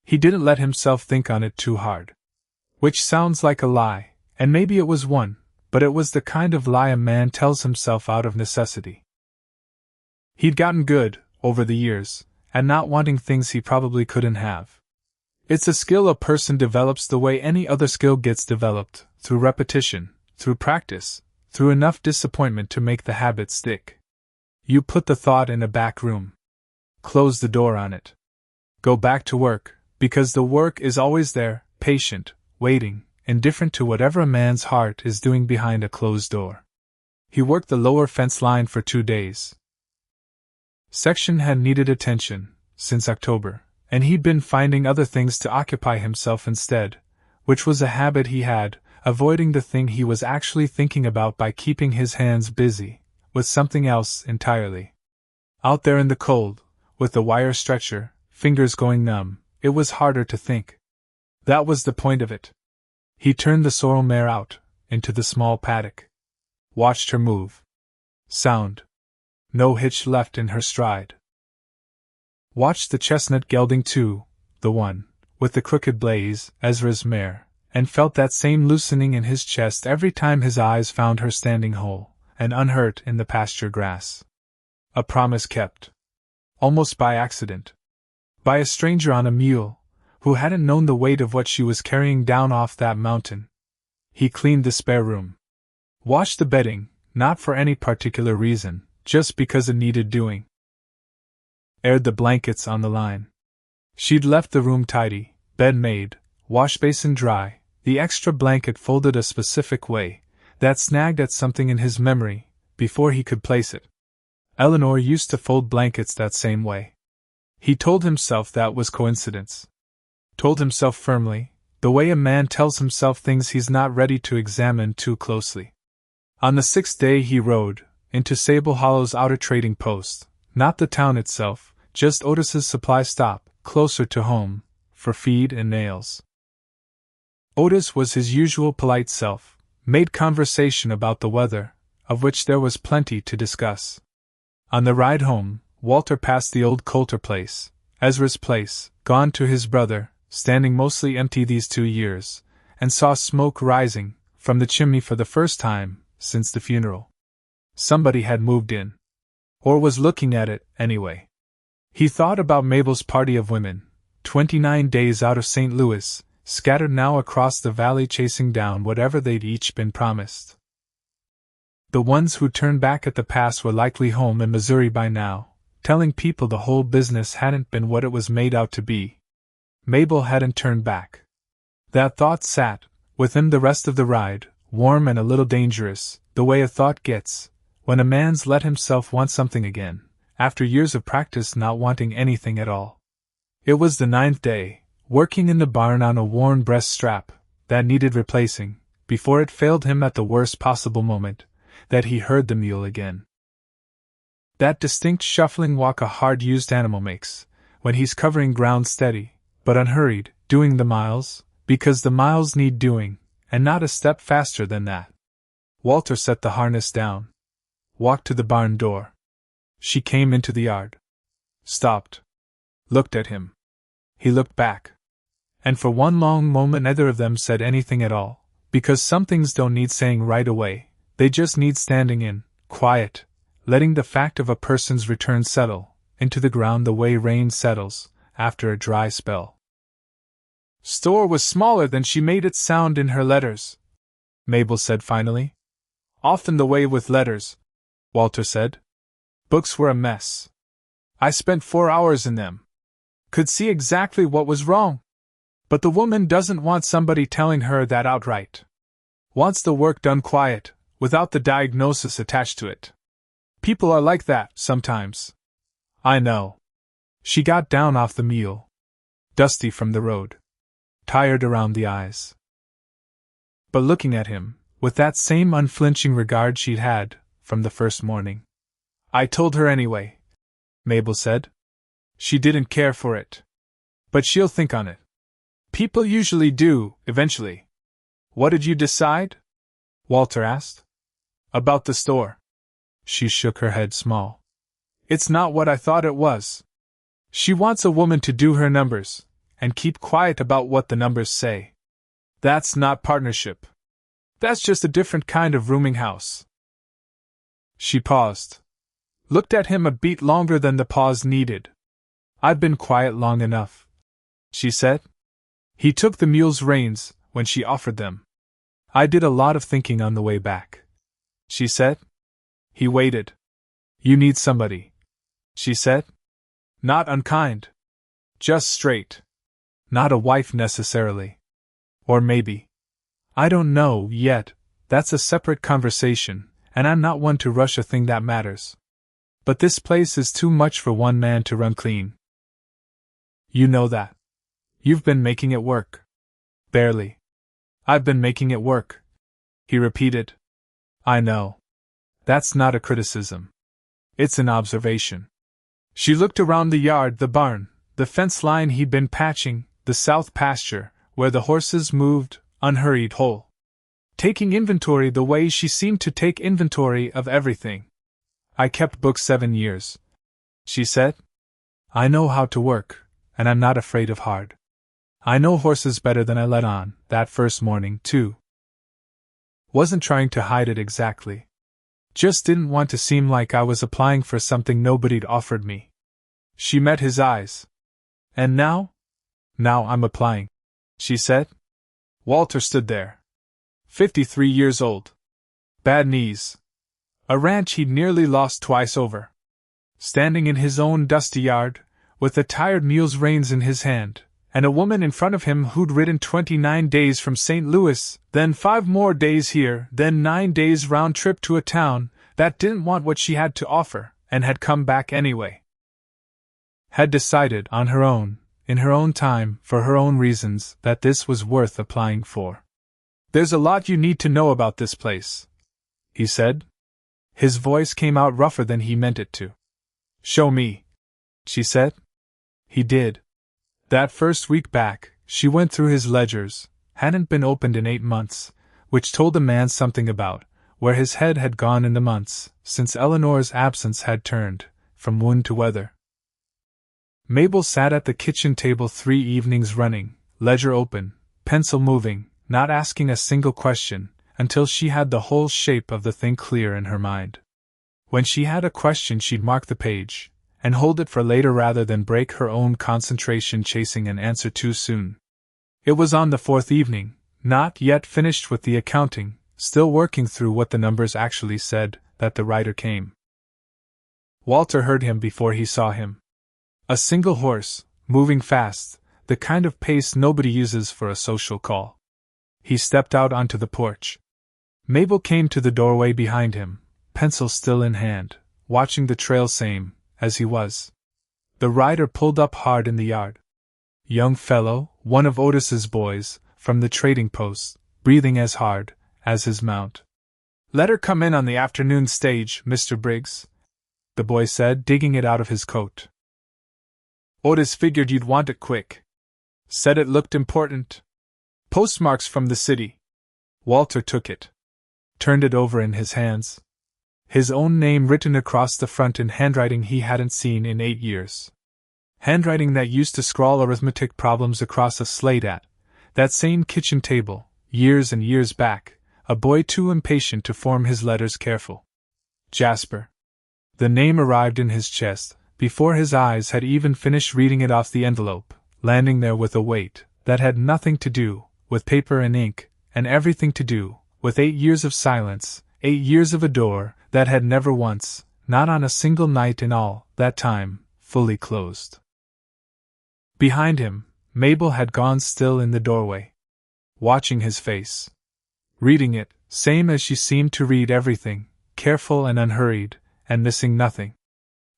He didn't let himself think on it too hard. Which sounds like a lie, and maybe it was one, but it was the kind of lie a man tells himself out of necessity. He'd gotten good, over the years, and not wanting things he probably couldn't have. It's a skill a person develops the way any other skill gets developed, through repetition, through practice, through enough disappointment to make the habit stick. You put the thought in a back room. Close the door on it. Go back to work, because the work is always there, patient, waiting, indifferent to whatever a man's heart is doing behind a closed door. He worked the lower fence line for 2 days. Section had needed attention, since October, and he'd been finding other things to occupy himself instead, which was a habit he had, avoiding the thing he was actually thinking about by keeping his hands busy with something else entirely. Out there in the cold, with the wire stretcher, fingers going numb, it was harder to think. That was the point of it. He turned the sorrel mare out, into the small paddock. Watched her move. Sound. No hitch left in her stride. Watched the chestnut gelding too, the one, with the crooked blaze, Ezra's mare, and felt that same loosening in his chest every time his eyes found her standing whole and unhurt in the pasture grass. A promise kept. Almost by accident. By a stranger on a mule, who hadn't known the weight of what she was carrying down off that mountain. He cleaned the spare room. Washed the bedding, not for any particular reason, just because it needed doing. Aired the blankets on the line. She'd left the room tidy, bed made, wash basin dry, the extra blanket folded a specific way, that snagged at something in his memory, before he could place it. Eleanor used to fold blankets that same way. He told himself that was coincidence. Told himself firmly, the way a man tells himself things he's not ready to examine too closely. On the 6th day he rode, into Sable Hollow's outer trading post, not the town itself, just Otis's supply stop, closer to home, for feed and nails. Otis was his usual polite self, made conversation about the weather, of which there was plenty to discuss. On the ride home, Walter passed the old Coulter place, Ezra's place, gone to his brother, standing mostly empty these 2 years, and saw smoke rising from the chimney for the first time since the funeral. Somebody had moved in. Or was looking at it, anyway. He thought about Mabel's party of women, 29 days out of St. Louis, scattered now across the valley chasing down whatever they'd each been promised. The ones who turned back at the pass were likely home in Missouri by now, telling people the whole business hadn't been what it was made out to be. Mabel hadn't turned back. That thought sat with him the rest of the ride, warm and a little dangerous, the way a thought gets when a man's let himself want something again, after years of practice not wanting anything at all. It was the 9th day, working in the barn on a worn breast strap that needed replacing, before it failed him at the worst possible moment, that he heard the mule again. That distinct shuffling walk a hard-used animal makes, when he's covering ground steady, but unhurried, doing the miles, because the miles need doing, and not a step faster than that. Walter set the harness down. Walked to the barn door. She came into the yard. Stopped. Looked at him. He looked back. And for one long moment neither of them said anything at all, because some things don't need saying right away, they just need standing in, quiet, letting the fact of a person's return settle into the ground the way rain settles after a dry spell. Store was smaller than she made it sound in her letters, Mabel said finally. Often the way with letters, Walter said. Books were a mess. I spent 4 hours in them. Could see exactly what was wrong. But the woman doesn't want somebody telling her that outright. Wants the work done quiet, without the diagnosis attached to it. People are like that, sometimes. I know. She got down off the mule. Dusty from the road. Tired around the eyes. But looking at him, with that same unflinching regard she'd had from the first morning. I told her anyway, Mabel said. She didn't care for it. But she'll think on it. People usually do, eventually. What did you decide? Walter asked. About the store. She shook her head small. It's not what I thought it was. She wants a woman to do her numbers, and keep quiet about what the numbers say. That's not partnership. That's just a different kind of rooming house. She paused. Looked at him a beat longer than the pause needed. "I've been quiet long enough," she said. He took the mule's reins when she offered them. "I did a lot of thinking on the way back," she said. He waited. "You need somebody," she said. "Not unkind. Just straight. Not a wife necessarily. Or maybe. I don't know yet, that's a separate conversation, and I'm not one to rush a thing that matters. But this place is too much for one man to run clean. You know that. You've been making it work." "Barely. I've been making it work," he repeated. "I know. That's not a criticism. It's an observation." She looked around the yard, the barn, the fence line he'd been patching, the south pasture, where the horses moved, unhurried whole. Taking inventory the way she seemed to take inventory of everything. "I kept books 7 years," she said. "I know how to work, and I'm not afraid of hard. I know horses better than I let on, that first morning, too. Wasn't trying to hide it exactly. Just didn't want to seem like I was applying for something nobody'd offered me." She met his eyes. "And now?" "Now I'm applying," she said. Walter stood there. 53 years old. Bad knees. A ranch he'd nearly lost twice over. Standing in his own dusty yard, with the tired mule's reins in his hand, and a woman in front of him who'd ridden 29 days from St. Louis, then 5 more days here, then 9 days round trip to a town that didn't want what she had to offer, and had come back anyway. Had decided on her own, in her own time, for her own reasons, that this was worth applying for. "There's a lot you need to know about this place," he said. His voice came out rougher than he meant it to. "Show me," she said. He did. That first week back, she went through his ledgers, hadn't been opened in 8 months, which told a man something about where his head had gone in the months since Eleanor's absence had turned from wound to weather. Mabel sat at the kitchen table 3 evenings running, ledger open, pencil moving, not asking a single question, until she had the whole shape of the thing clear in her mind. When she had a question, she'd mark the page and hold it for later rather than break her own concentration chasing an answer too soon. It was on the 4th evening, not yet finished with the accounting, still working through what the numbers actually said, that the rider came. Walter heard him before he saw him. A single horse, moving fast, the kind of pace nobody uses for a social call. He stepped out onto the porch. Mabel came to the doorway behind him, pencil still in hand, watching the trail same as he was. The rider pulled up hard in the yard. Young fellow, one of Otis's boys, from the trading post, breathing as hard as his mount. "Let her come in on the afternoon stage, Mr. Briggs," the boy said, digging it out of his coat. "Otis figured you'd want it quick. Said it looked important. Postmarks from the city." Walter took it. Turned it over in his hands. His own name written across the front in handwriting he hadn't seen in 8 years. Handwriting that used to scrawl arithmetic problems across a slate at that same kitchen table, years and years back, a boy too impatient to form his letters careful. Jasper. The name arrived in his chest, before his eyes had even finished reading it off the envelope, landing there with a weight that had nothing to do with paper and ink, and everything to do with 8 years of silence, 8 years of a door that had never once, not on a single night in all that time, fully closed. Behind him, Mabel had gone still in the doorway, watching his face. Reading it, same as she seemed to read everything, careful and unhurried, and missing nothing.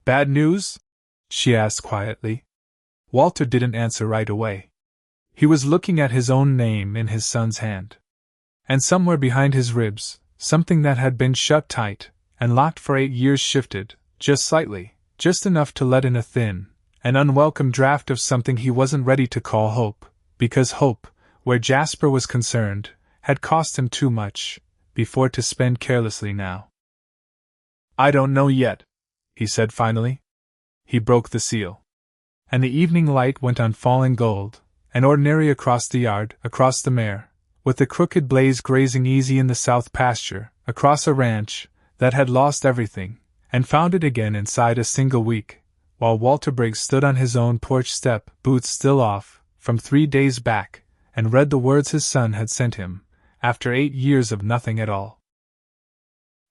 "Bad news?" she asked quietly. Walter didn't answer right away. He was looking at his own name in his son's hand. And somewhere behind his ribs, something that had been shut tight and locked for 8 years shifted, just slightly, just enough to let in a thin, an unwelcome draft of something he wasn't ready to call hope, because hope, where Jasper was concerned, had cost him too much, before to spend carelessly now. "I don't know yet," he said finally. He broke the seal. And the evening light went on falling gold, and ordinary across the yard, across the mare, with the crooked blaze grazing easy in the south pasture, across a ranch that had lost everything, and found it again inside a single week, while Walter Briggs stood on his own porch step, boots still off, from 3 days back, and read the words his son had sent him, after 8 years of nothing at all.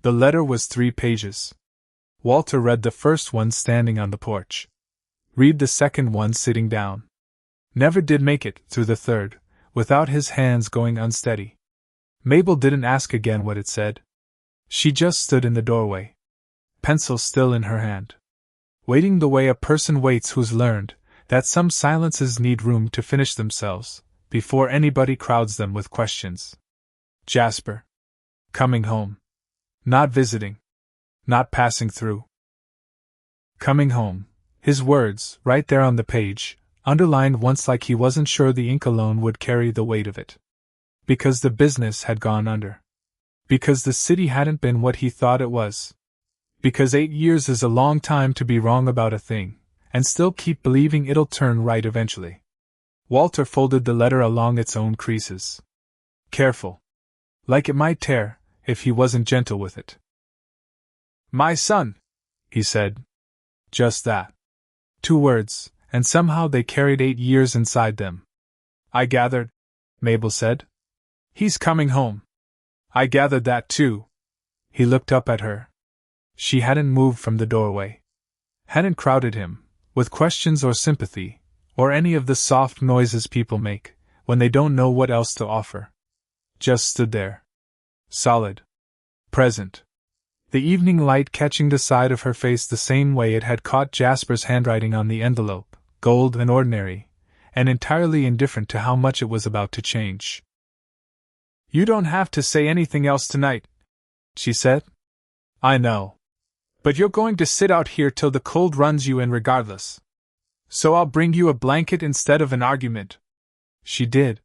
The letter was 3 pages. Walter read the first one standing on the porch. Read the second one sitting down. Never did make it through the third, without his hands going unsteady. Mabel didn't ask again what it said. She just stood in the doorway, pencil still in her hand, waiting the way a person waits who's learned that some silences need room to finish themselves, before anybody crowds them with questions. Jasper. Coming home. Not visiting. Not passing through. Coming home. His words, right there on the page, underlined once like he wasn't sure the ink alone would carry the weight of it. Because the business had gone under. Because the city hadn't been what he thought it was. Because 8 years is a long time to be wrong about a thing, and still keep believing it'll turn right eventually. Walter folded the letter along its own creases. Careful. Like it might tear, if he wasn't gentle with it. My son, he said. Just that. 2 words, and somehow they carried 8 years inside them. I gathered, Mabel said. He's coming home. I gathered that too. He looked up at her. She hadn't moved from the doorway. Hadn't crowded him, with questions or sympathy, or any of the soft noises people make, when they don't know what else to offer. Just stood there. Solid. Present. The evening light catching the side of her face the same way it had caught Jasper's handwriting on the envelope, gold and ordinary, and entirely indifferent to how much it was about to change. You don't have to say anything else tonight, she said. I know. But you're going to sit out here till the cold runs you in regardless. So I'll bring you a blanket instead of an argument. She did.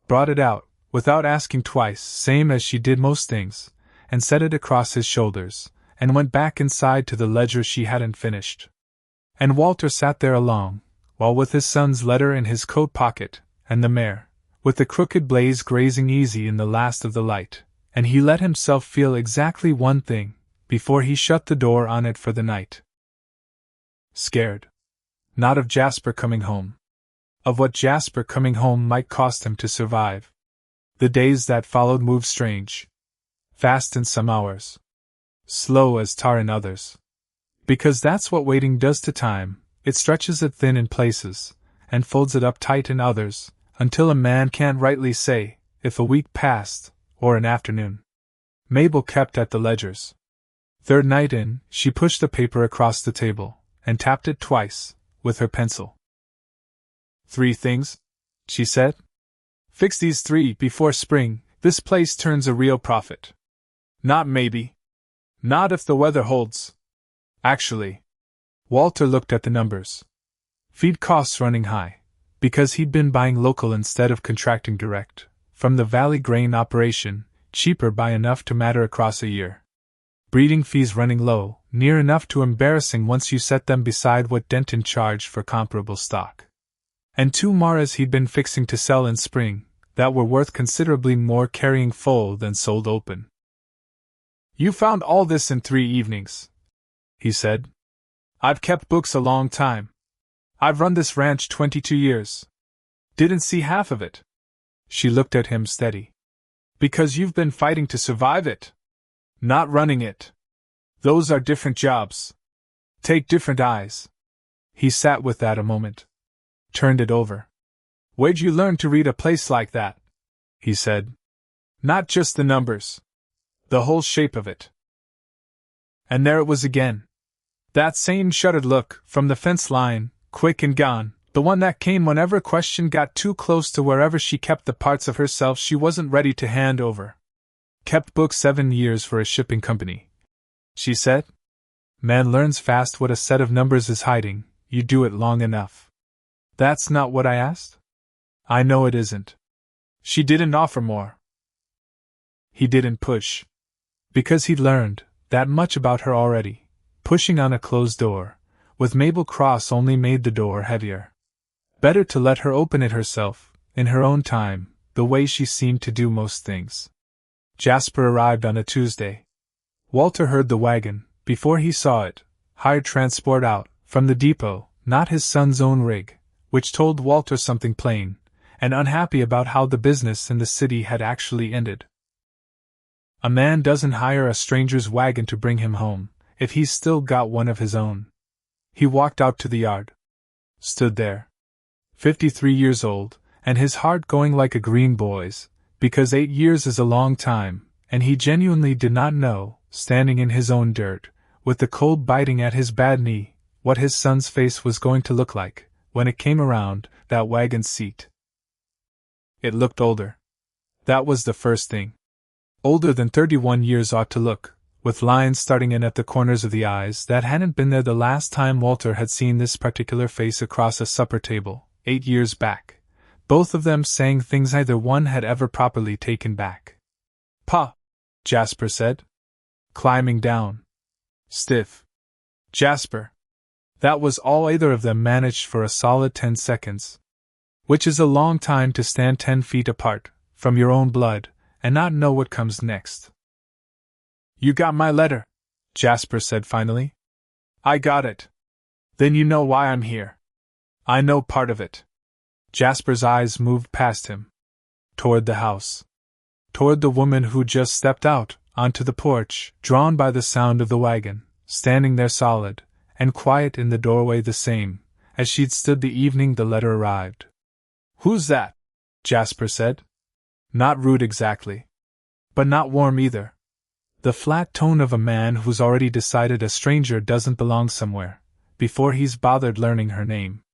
Brought it out, without asking twice, same as she did most things, and set it across his shoulders, and went back inside to the ledger she hadn't finished. And Walter sat there alone, while with his son's letter in his coat pocket, and the mare, with the crooked blaze grazing easy in the last of the light, and he let himself feel exactly one thing, before he shut the door on it for the night. Scared. Not of Jasper coming home. Of what Jasper coming home might cost him to survive. The days that followed moved strange. Fast in some hours. Slow as tar in others. Because that's what waiting does to time, it stretches it thin in places, and folds it up tight in others, until a man can't rightly say if a week passed, or an afternoon. Mabel kept at the ledgers. Third night in, she pushed the paper across the table, and tapped it twice, with her pencil. 3 things, she said. Fix these 3 before spring, this place turns a real profit. Not maybe. Not if the weather holds. Actually. Walter looked at the numbers. Feed costs running high, because he'd been buying local instead of contracting direct, from the Valley grain operation, cheaper by enough to matter across a year. Breeding fees running low, near enough to embarrassing once you set them beside what Denton charged for comparable stock. And 2 maras he'd been fixing to sell in spring, that were worth considerably more carrying foal than sold open. You found all this in 3 evenings, he said. I've kept books a long time. I've run this ranch 22 years. Didn't see half of it. She looked at him steady. Because you've been fighting to survive it. Not running it. Those are different jobs. Take different eyes. He sat with that a moment. Turned it over. Where'd you learn to read a place like that? He said. Not just the numbers. The whole shape of it. And there it was again. That same shuttered look, from the fence line, quick and gone, the one that came whenever a question got too close to wherever she kept the parts of herself she wasn't ready to hand over. Kept books 7 years for a shipping company, she said. Man learns fast what a set of numbers is hiding, you do it long enough. That's not what I asked? I know it isn't. She didn't offer more. He didn't push. Because he'd learned that much about her already. Pushing on a closed door, with Mabel Cross only made the door heavier. Better to let her open it herself, in her own time, the way she seemed to do most things. Jasper arrived on a Tuesday. Walter heard the wagon, before he saw it, hired transport out, from the depot, not his son's own rig, which told Walter something plain, and unhappy about how the business in the city had actually ended. A man doesn't hire a stranger's wagon to bring him home, if he's still got one of his own. He walked out to the yard. Stood there. 53 years old, and his heart going like a green boy's, because 8 years is a long time, and he genuinely did not know, standing in his own dirt, with the cold biting at his bad knee, what his son's face was going to look like, when it came around that wagon's seat. It looked older. That was the first thing. Older than 31 years ought to look, with lines starting in at the corners of the eyes that hadn't been there the last time Walter had seen this particular face across a supper table, 8 years back, both of them saying things neither one had ever properly taken back. "Pa," Jasper said, climbing down. Stiff. "Jasper." That was all either of them managed for a solid 10 seconds. Which is a long time to stand 10 feet apart, from your own blood, and not know what comes next. "You got my letter," Jasper said finally. "I got it. Then you know why I'm here." "I know part of it." Jasper's eyes moved past him. Toward the house. Toward the woman who just stepped out, onto the porch, drawn by the sound of the wagon, standing there solid, and quiet in the doorway the same, as she'd stood the evening the letter arrived. "Who's that?" Jasper said. Not rude exactly. But not warm either. The flat tone of a man who's already decided a stranger doesn't belong somewhere, before he's bothered learning her name.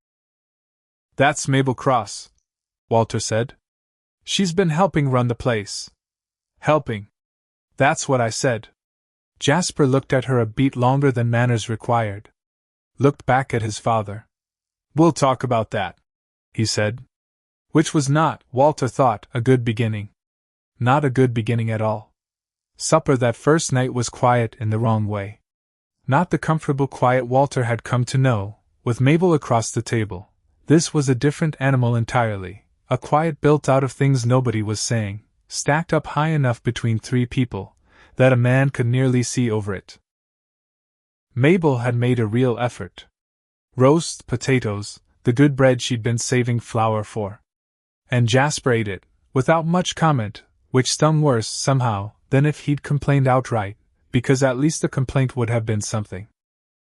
"That's Mabel Cross," Walter said. "She's been helping run the place." "Helping." "That's what I said." Jasper looked at her a beat longer than manners required. Looked back at his father. "We'll talk about that," he said. Which was not, Walter thought, a good beginning. Not a good beginning at all. Supper that first night was quiet in the wrong way. Not the comfortable quiet Walter had come to know, with Mabel across the table. This was a different animal entirely, a quiet built out of things nobody was saying, stacked up high enough between 3 people, that a man could nearly see over it. Mabel had made a real effort. Roast potatoes, the good bread she'd been saving flour for. And Jasper ate it, without much comment, which stung worse, somehow, than if he'd complained outright, because at least the complaint would have been something.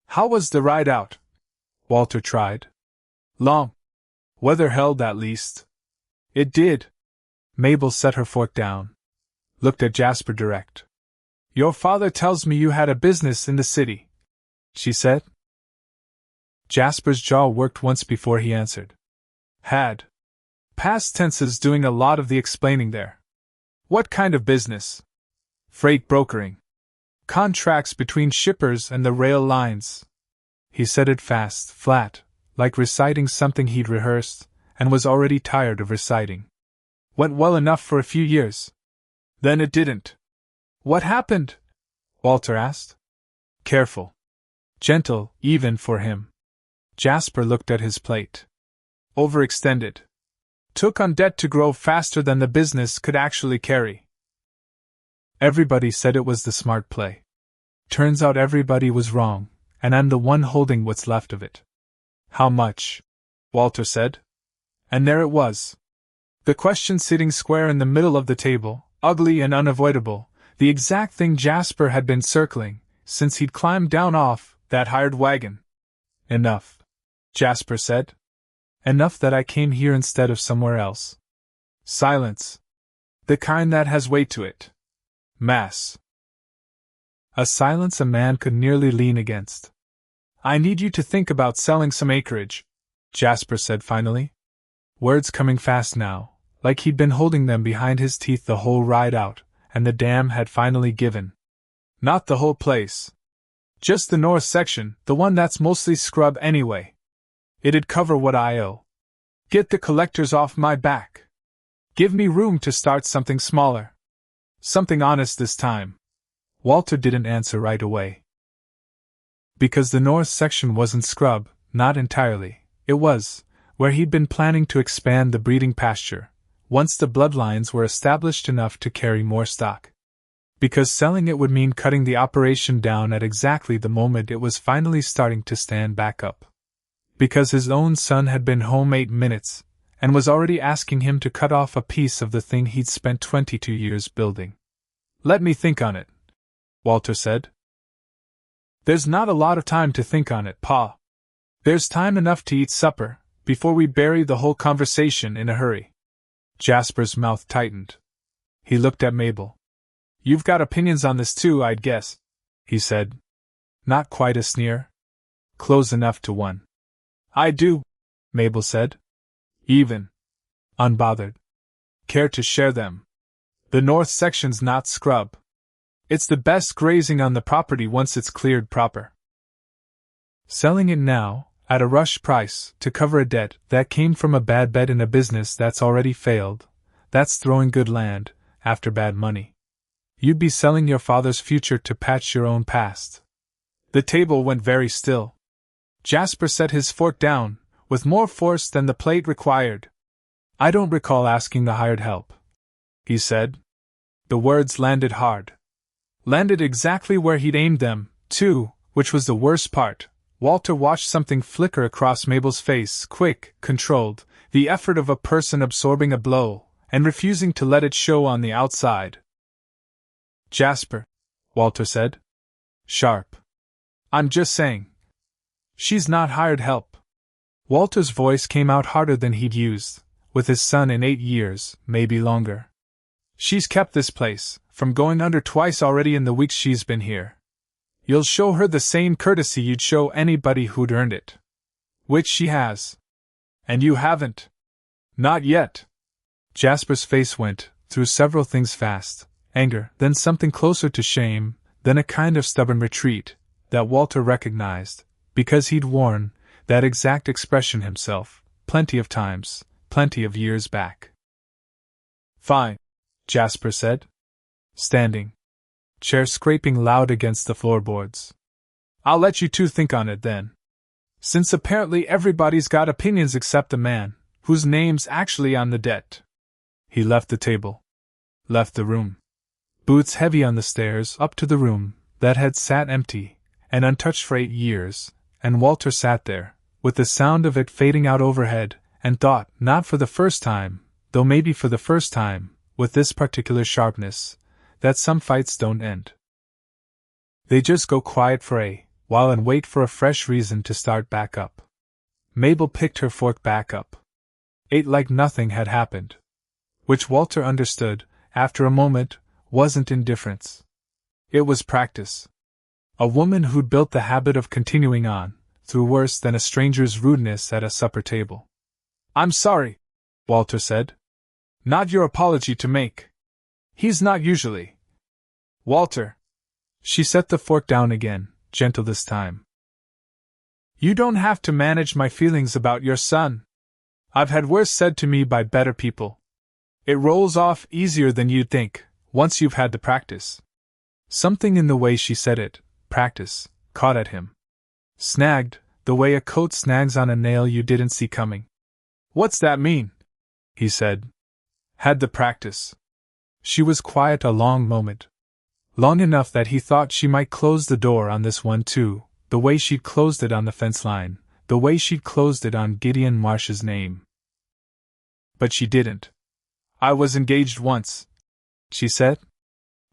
"How was the ride out?" Walter tried. "Long. Weather held, at least." "It did." Mabel set her fork down. Looked at Jasper direct. "Your father tells me you had a business in the city," she said. Jasper's jaw worked once before he answered. "Had. Past tense's doing a lot of the explaining there." "What kind of business?" "Freight brokering. Contracts between shippers and the rail lines." He said it fast, flat, like reciting something he'd rehearsed, and was already tired of reciting. "Went well enough for a few years. Then it didn't." "What happened?" Walter asked. Careful. Gentle, even for him. Jasper looked at his plate. "Overextended. Took on debt to grow faster than the business could actually carry." Everybody said it was the smart play. Turns out everybody was wrong, and I'm the one holding what's left of it. "How much?" Walter said. And there it was. The question sitting square in the middle of the table, ugly and unavoidable, the exact thing Jasper had been circling, since he'd climbed down off that hired wagon. "Enough," Jasper said. "Enough that I came here instead of somewhere else." Silence. The kind that has weight to it. Mass. A silence a man could nearly lean against. "I need you to think about selling some acreage," Jasper said finally. Words coming fast now, like he'd been holding them behind his teeth the whole ride out, and the dam had finally given. "Not the whole place. Just the north section, the one that's mostly scrub anyway. It'd cover what I owe. Get the collectors off my back. Give me room to start something smaller. Something honest this time." Walter didn't answer right away. Because the north section wasn't scrub, not entirely. It was where he'd been planning to expand the breeding pasture, once the bloodlines were established enough to carry more stock. Because selling it would mean cutting the operation down at exactly the moment it was finally starting to stand back up. Because his own son had been home 8 minutes, and was already asking him to cut off a piece of the thing he'd spent 22 years building. "Let me think on it," Walter said. "There's not a lot of time to think on it, Pa. There's time enough to eat supper, before we bury the whole conversation in a hurry." Jasper's mouth tightened. He looked at Mabel. "You've got opinions on this too, I'd guess," he said. Not quite a sneer. Close enough to one. "I do," Mabel said. "Even." Unbothered. "Care to share them? The north section's not scrub. It's the best grazing on the property once it's cleared proper. Selling it now, at a rush price, to cover a debt that came from a bad bet in a business that's already failed, that's throwing good land after bad money. You'd be selling your father's future to patch your own past." The table went very still. Jasper set his fork down, with more force than the plate required. "I don't recall asking the hired help," he said. The words landed hard. Landed exactly where he'd aimed them, too, which was the worst part. Walter watched something flicker across Mabel's face, quick, controlled, the effort of a person absorbing a blow, and refusing to let it show on the outside. "Jasper," Walter said. Sharp. "I'm just saying. She's not hired help." Walter's voice came out harder than he'd used, with his son in 8 years, maybe longer. "She's kept this place from going under twice already in the weeks she's been here. You'll show her the same courtesy you'd show anybody who'd earned it. Which she has. And you haven't. Not yet." Jasper's face went through several things fast. Anger, then something closer to shame, then a kind of stubborn retreat, that Walter recognized, because he'd worn that exact expression himself, plenty of times, plenty of years back. "Fine," Jasper said. Standing. Chair scraping loud against the floorboards. "I'll let you two think on it then. Since apparently everybody's got opinions except the man, whose name's actually on the debt." He left the table. Left the room. Boots heavy on the stairs up to the room that had sat empty and untouched for 8 years, and Walter sat there, with the sound of it fading out overhead, and thought, not for the first time, though maybe for the first time, with this particular sharpness, that some fights don't end. They just go quiet for a while and wait for a fresh reason to start back up. Mabel picked her fork back up. Ate like nothing had happened. Which Walter understood, after a moment, wasn't indifference. It was practice. A woman who'd built the habit of continuing on, through worse than a stranger's rudeness at a supper table. "I'm sorry," Walter said. "Not your apology to make. He's not usually." "Walter." She set the fork down again, gentle this time. "You don't have to manage my feelings about your son. I've had worse said to me by better people. It rolls off easier than you'd think, once you've had the practice." Something in the way she said it, practice, caught at him. Snagged, the way a coat snags on a nail you didn't see coming. "What's that mean?" he said. "Had the practice." She was quiet a long moment. Long enough that he thought she might close the door on this one too, the way she'd closed it on the fence line, the way she'd closed it on Gideon Marsh's name. But she didn't. "I was engaged once," she said.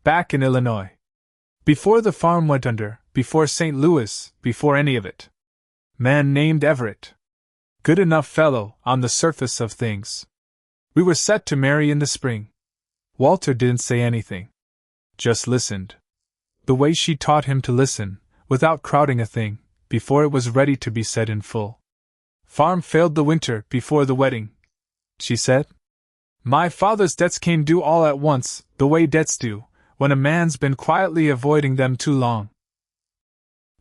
"Back in Illinois. Before the farm went under, before St. Louis, before any of it. Man named Everett. Good enough fellow, on the surface of things. We were set to marry in the spring." Walter didn't say anything. Just listened. The way she taught him to listen, without crowding a thing, before it was ready to be said in full. "Farm failed the winter before the wedding," she said. "My father's debts came due all at once, the way debts do, when a man's been quietly avoiding them too long.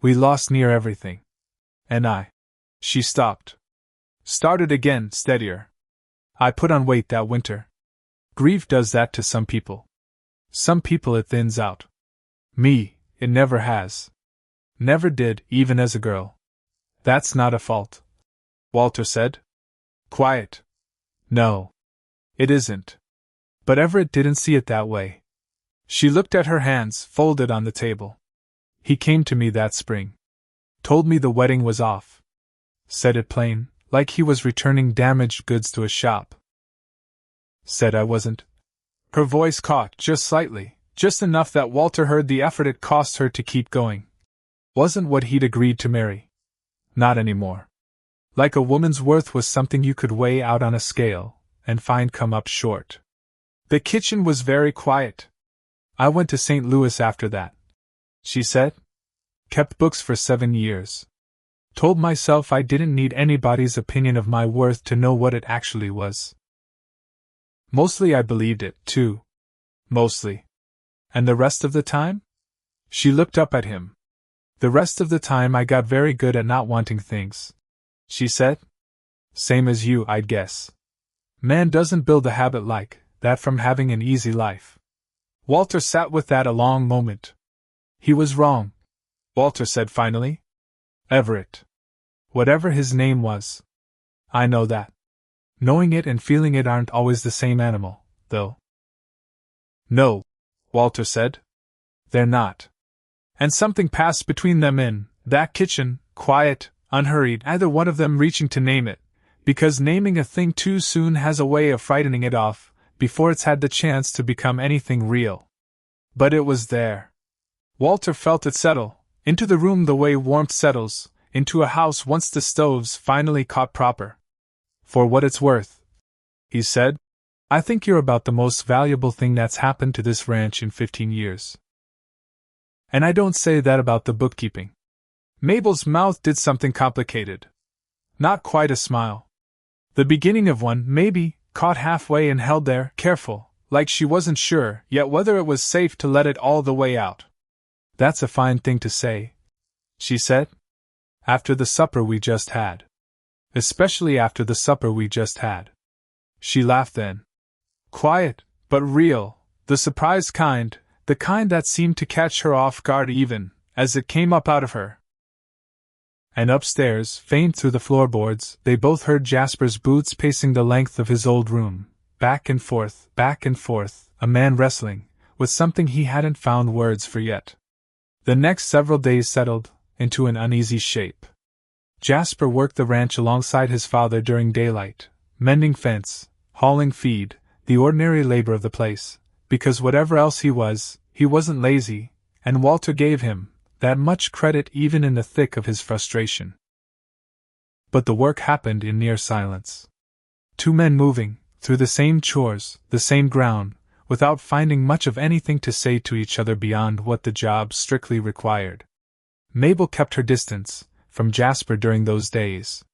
We lost near everything. And I..." She stopped. Started again, steadier. "I put on weight that winter. Grief does that to some people. Some people it thins out. Me, it never has. Never did, even as a girl. That's not a fault," Walter said. Quiet. "No. It isn't. But Everett didn't see it that way. She looked at her hands, folded on the table. He came to me that spring. Told me the wedding was off. Said it plain, like he was returning damaged goods to a shop. Said I wasn't. Her voice caught, just slightly, just enough that Walter heard the effort it cost her to keep going. Wasn't what he'd agreed to marry. Not anymore. Like a woman's worth was something you could weigh out on a scale, and find come up short. The kitchen was very quiet. I went to St. Louis after that, she said. Kept books for 7 years. Told myself I didn't need anybody's opinion of my worth to know what it actually was. Mostly I believed it, too. Mostly. And the rest of the time? She looked up at him. The rest of the time I got very good at not wanting things, she said. Same as you, I'd guess. Man doesn't build a habit like that from having an easy life. Walter sat with that a long moment. He was wrong, Walter said finally. Everett. Whatever his name was. I know that. Knowing it and feeling it aren't always the same animal, though. No, Walter said. They're not. And something passed between them in that kitchen, quiet, unhurried, either one of them reaching to name it, because naming a thing too soon has a way of frightening it off before it's had the chance to become anything real. But it was there. Walter felt it settle into the room the way warmth settles into a house once the stove's finally caught proper. For what it's worth, he said, I think you're about the most valuable thing that's happened to this ranch in 15 years. And I don't say that about the bookkeeping. Mabel's mouth did something complicated. Not quite a smile. The beginning of one, maybe, caught halfway and held there, careful, like she wasn't sure yet whether it was safe to let it all the way out. That's a fine thing to say, she said. After the supper we just had. Especially after the supper we just had. She laughed then. Quiet, but real, the surprised kind, the kind that seemed to catch her off guard even as it came up out of her. And upstairs, faint through the floorboards, they both heard Jasper's boots pacing the length of his old room, back and forth, a man wrestling with something he hadn't found words for yet. The next several days settled into an uneasy shape. Jasper worked the ranch alongside his father during daylight, mending fence, hauling feed, the ordinary labor of the place, because whatever else he wasn't lazy, and Walter gave him that much credit even in the thick of his frustration. But the work happened in near silence. Two men moving through the same chores, the same ground, without finding much of anything to say to each other beyond what the job strictly required. Mabel kept her distance from Jasper during those days.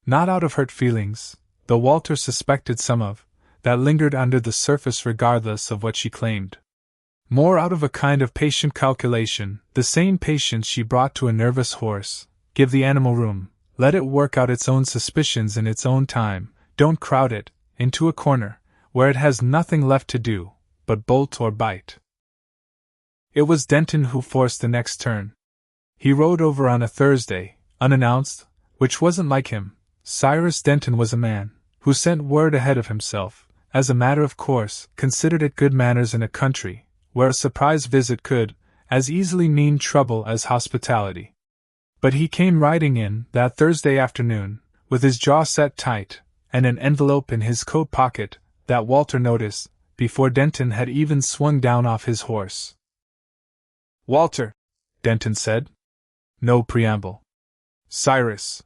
Not out of hurt feelings, though Walter suspected some of, that lingered under the surface regardless of what she claimed. More out of a kind of patient calculation, the same patience she brought to a nervous horse. Give the animal room, let it work out its own suspicions in its own time, don't crowd it into a corner, where it has nothing left to do but bolt or bite. It was Denton who forced the next turn. He rode over on a Thursday, unannounced, which wasn't like him. Cyrus Denton was a man who sent word ahead of himself, as a matter of course, considered it good manners in a country where a surprise visit could as easily mean trouble as hospitality. But he came riding in that Thursday afternoon, with his jaw set tight, and an envelope in his coat pocket that Walter noticed before Denton had even swung down off his horse. Walter, Denton said. No preamble. Cyrus.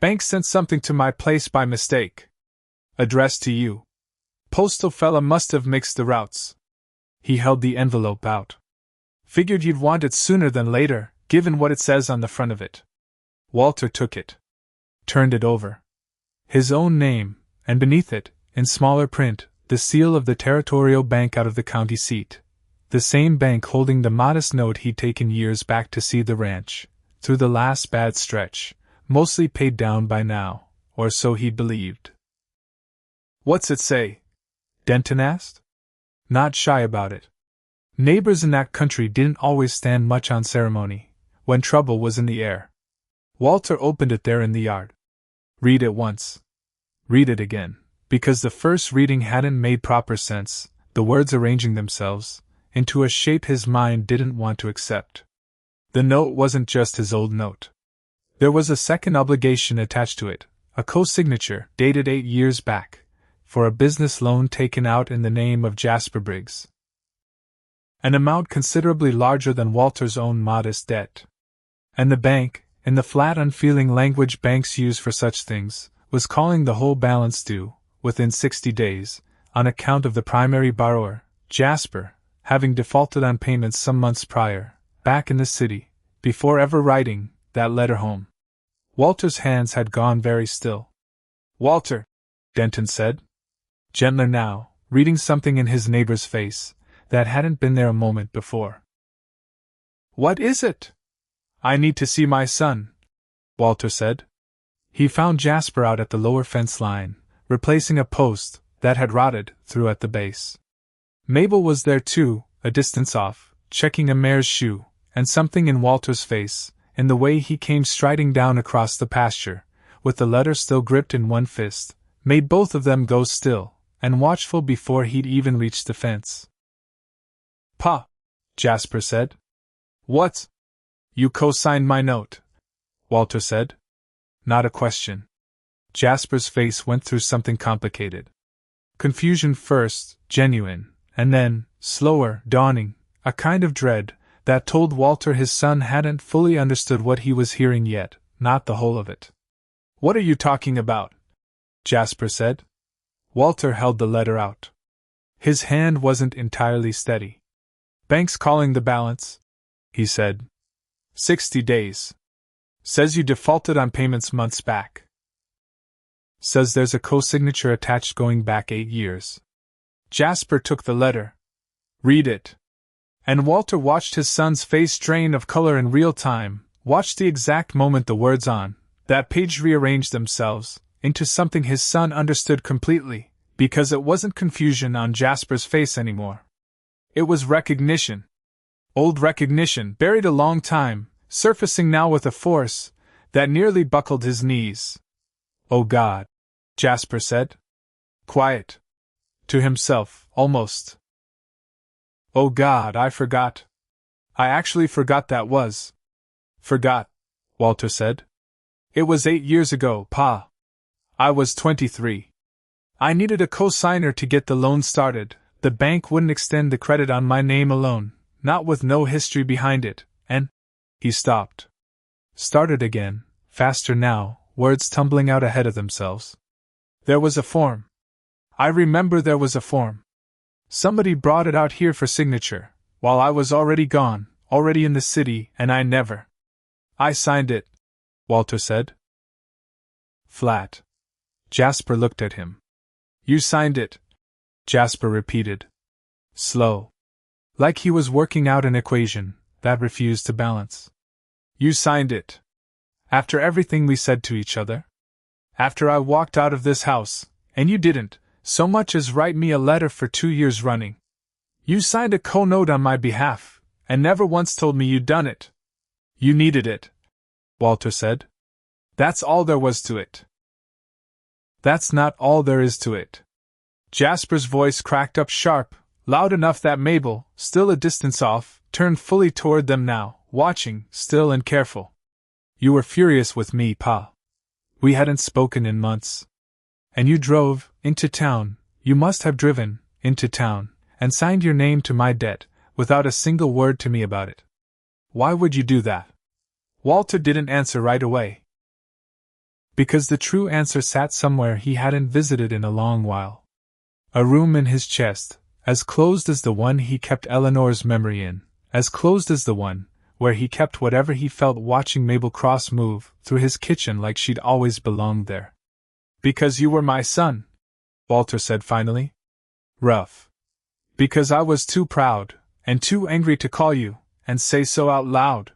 Bank sent something to my place by mistake. Addressed to you. Postal fella must have mixed the routes. He held the envelope out. Figured you'd want it sooner than later, given what it says on the front of it. Walter took it. Turned it over. His own name, and beneath it, in smaller print, the seal of the territorial bank out of the county seat. The same bank holding the modest note he'd taken years back to see the ranch, through the last bad stretch, mostly paid down by now, or so he'd believed. What's it say? Denton asked. Not shy about it. Neighbors in that country didn't always stand much on ceremony when trouble was in the air. Walter opened it there in the yard. Read it once. Read it again, because the first reading hadn't made proper sense, the words arranging themselves into a shape his mind didn't want to accept. The note wasn't just his old note. There was a second obligation attached to it, a co-signature, dated 8 years back, for a business loan taken out in the name of Jasper Briggs. An amount considerably larger than Walter's own modest debt. And the bank, in the flat, unfeeling language banks use for such things, was calling the whole balance due, within 60 days, on account of the primary borrower, Jasper, having defaulted on payments some months prior, back in the city, before ever writing that letter home. Walter's hands had gone very still. "Walter," Denton said. Gentler now, reading something in his neighbor's face that hadn't been there a moment before. "What is it?" "I need to see my son," Walter said. He found Jasper out at the lower fence line, replacing a post that had rotted through at the base. Mabel was there too, a distance off, checking a mare's shoe, and something in Walter's face, in the way he came striding down across the pasture, with the letter still gripped in one fist, made both of them go still and watchful before he'd even reached the fence. "Pa," Jasper said. "What?" "You co-signed my note," Walter said. Not a question. Jasper's face went through something complicated. Confusion first, genuine, and then, slower, dawning, a kind of dread that told Walter his son hadn't fully understood what he was hearing yet, not the whole of it. "What are you talking about?" Jasper said. Walter held the letter out. His hand wasn't entirely steady. "Bank's calling the balance," he said. 60 days. Says you defaulted on payments months back. Says there's a co-signature attached going back 8 years. Jasper took the letter. "Read it." And Walter watched his son's face drain of color in real time, watched the exact moment the words on that page rearranged themselves into something his son understood completely, because it wasn't confusion on Jasper's face anymore. It was recognition. Old recognition, buried a long time, surfacing now with a force that nearly buckled his knees. "Oh God," Jasper said. Quiet. To himself, almost. "Oh God, I forgot. I actually forgot that was." "Forgot," Walter said. "It was 8 years ago, Pa. I was 23. I needed a co-signer to get the loan started. The bank wouldn't extend the credit on my name alone, not with no history behind it, and—" He stopped. Started again, faster now, words tumbling out ahead of themselves. "There was a form. I remember there was a form. Somebody brought it out here for signature, while I was already gone, already in the city, and I never—" "I signed it," Walter said. Flat. Jasper looked at him. "You signed it," Jasper repeated. Slow. Like he was working out an equation that refused to balance. "You signed it. After everything we said to each other? After I walked out of this house, and you didn't so much as write me a letter for 2 years running. You signed a co-note on my behalf, and never once told me you'd done it. You needed it," Walter said. "That's all there was to it." "That's not all there is to it." Jasper's voice cracked up sharp, loud enough that Mabel, still a distance off, turned fully toward them now, watching, still and careful. "You were furious with me, Pa. We hadn't spoken in months. And you drove into town, you must have driven into town, and signed your name to my debt, without a single word to me about it. Why would you do that?" Walter didn't answer right away. Because the true answer sat somewhere he hadn't visited in a long while. A room in his chest, as closed as the one he kept Eleanor's memory in, as closed as the one where he kept whatever he felt watching Mabel Cross move through his kitchen like she'd always belonged there. "Because you were my son," Walter said finally. Rough. "Because I was too proud, and too angry to call you, and say so out loud.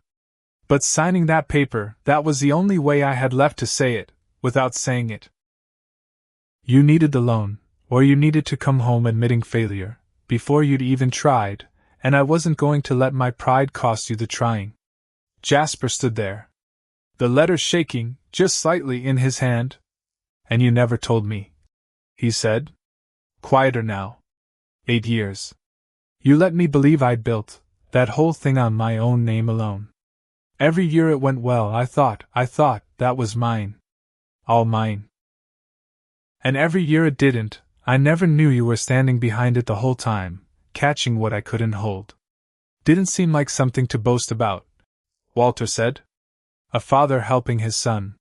But signing that paper, that was the only way I had left to say it, without saying it. You needed the loan, or you needed to come home admitting failure, before you'd even tried, and I wasn't going to let my pride cost you the trying." Jasper stood there. The letter shaking, just slightly, in his hand. "And you never told me," he said. Quieter now. 8 years. You let me believe I'd built that whole thing on my own name alone. Every year it went well, I thought that was mine. All mine. And every year it didn't. I never knew you were standing behind it the whole time, catching what I couldn't hold. Didn't seem like something to boast about, Walter said. A father helping his son.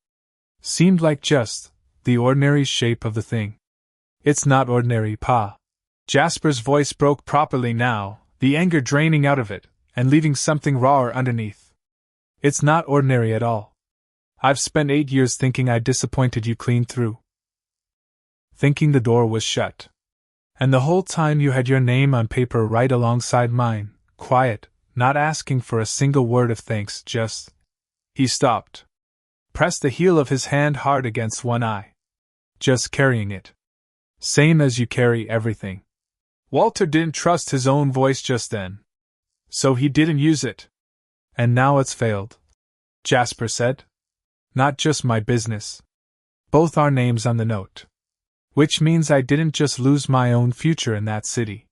Seemed like just the ordinary shape of the thing. It's not ordinary, Pa. Jasper's voice broke properly now, the anger draining out of it, and leaving something rawer underneath. It's not ordinary at all. I've spent 8 years thinking I disappointed you clean through. Thinking the door was shut. And the whole time you had your name on paper right alongside mine, quiet, not asking for a single word of thanks, just... He stopped. Pressed the heel of his hand hard against one eye. Just carrying it. Same as you carry everything. Walter didn't trust his own voice just then. So he didn't use it. And now it's failed. Jasper said. Not just my business. Both our names on the note. Which means I didn't just lose my own future in that city.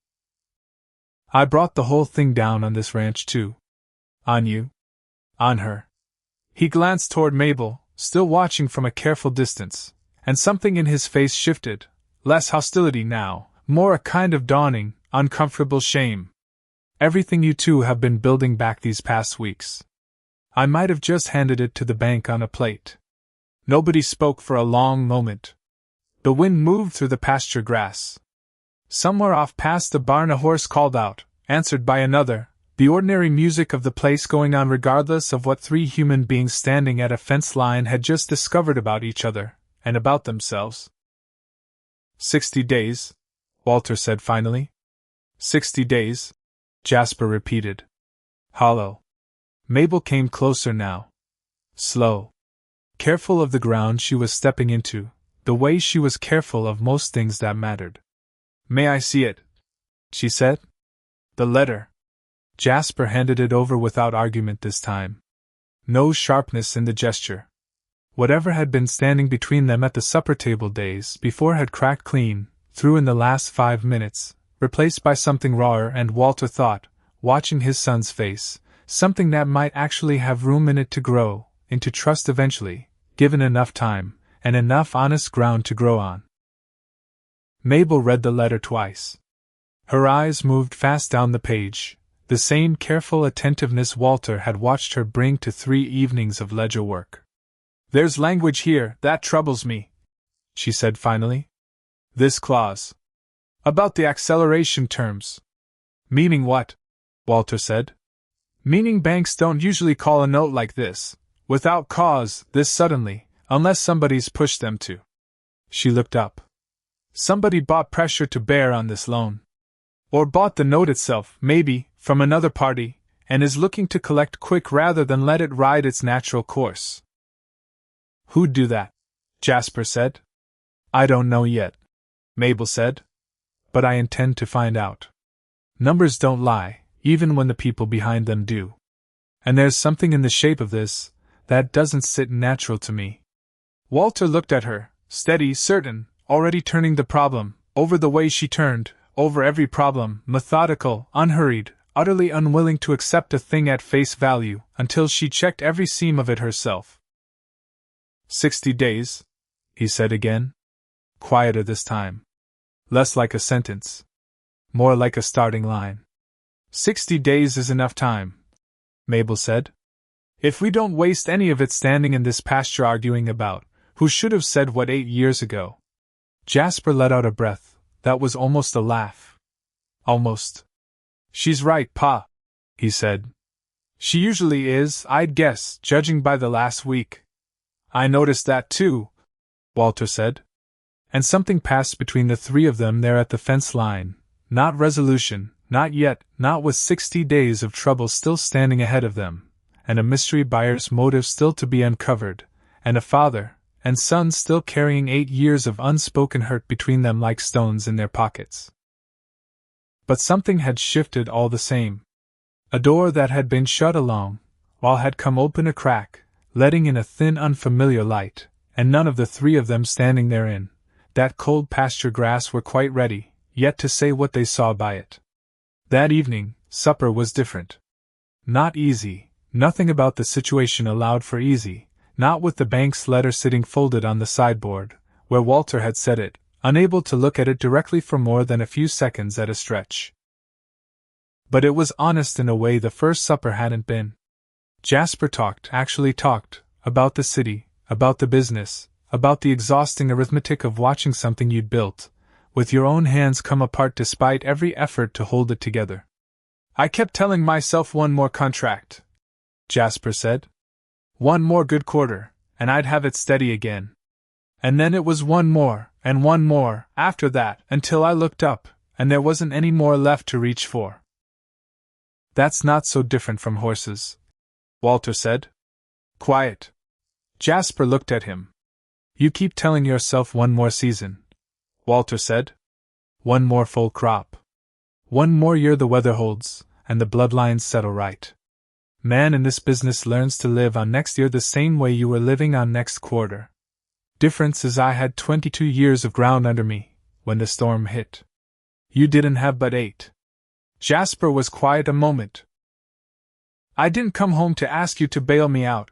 I brought the whole thing down on this ranch too. On you. On her. He glanced toward Mabel, still watching from a careful distance, and something in his face shifted, less hostility now, more a kind of dawning, uncomfortable shame. Everything you two have been building back these past weeks. I might have just handed it to the bank on a plate. Nobody spoke for a long moment. The wind moved through the pasture grass. Somewhere off past the barn a horse called out, answered by another, the ordinary music of the place going on regardless of what 3 human beings standing at a fence line had just discovered about each other, and about themselves. 60 days, Walter said finally. 60 days, Jasper repeated. Hollow. Mabel came closer now. Slow. Careful of the ground she was stepping into, the way she was careful of most things that mattered. May I see it? She said. The letter. Jasper handed it over without argument this time. No sharpness in the gesture. Whatever had been standing between them at the supper table days before had cracked clean, through in the last 5 minutes, replaced by something rawer, and Walter thought, watching his son's face, something that might actually have room in it to grow, into trust eventually, given enough time, and enough honest ground to grow on. Mabel read the letter twice. Her eyes moved fast down the page, the same careful attentiveness Walter had watched her bring to 3 evenings of ledger work. There's language here that troubles me, she said finally. This clause. About the acceleration terms. Meaning what? Walter said. Meaning banks don't usually call a note like this, without cause, this suddenly, unless somebody's pushed them to. She looked up. Somebody brought pressure to bear on this loan. Or bought the note itself, maybe, from another party, and is looking to collect quick rather than let it ride its natural course. Who'd do that? Jasper said. I don't know yet, Mabel said. But I intend to find out. Numbers don't lie, even when the people behind them do. And there's something in the shape of this that doesn't sit natural to me. Walter looked at her, steady, certain, already turning the problem, over the way she turned, over every problem, methodical, unhurried, utterly unwilling to accept a thing at face value, until she checked every seam of it herself. 60 days, he said again. Quieter this time. Less like a sentence. More like a starting line. 60 days is enough time, Mabel said. If we don't waste any of it standing in this pasture arguing about who should have said what 8 years ago. Jasper let out a breath that was almost a laugh. Almost. She's right, Pa, he said. She usually is, I'd guess, judging by the last week. I noticed that too, Walter said. And something passed between the 3 of them there at the fence line. Not resolution, not yet, not with 60 days of trouble still standing ahead of them, and a mystery buyer's motive still to be uncovered, and a father and son still carrying 8 years of unspoken hurt between them like stones in their pockets. But something had shifted all the same. A door that had been shut a long while had come open a crack, letting in a thin unfamiliar light, and none of the 3 of them standing therein, that cold pasture grass, were quite ready, yet to say what they saw by it. That evening, supper was different. Not easy, nothing about the situation allowed for easy, not with the bank's letter sitting folded on the sideboard, where Walter had set it, unable to look at it directly for more than a few seconds at a stretch. But it was honest in a way the first supper hadn't been. Jasper actually talked, about the city, about the business, about the exhausting arithmetic of watching something you'd built, with your own hands come apart despite every effort to hold it together. I kept telling myself one more contract, Jasper said. One more good quarter, and I'd have it steady again. And then it was one more, and one more, after that, until I looked up, and there wasn't any more left to reach for. That's not so different from horses, Walter said. Quiet. Jasper looked at him. You keep telling yourself one more season, Walter said. One more full crop. One more year the weather holds, and the bloodlines settle right. Man in this business learns to live on next year the same way you were living on next quarter. Difference is I had 22 years of ground under me, when the storm hit. You didn't have but 8. Jasper was quiet a moment. I didn't come home to ask you to bail me out,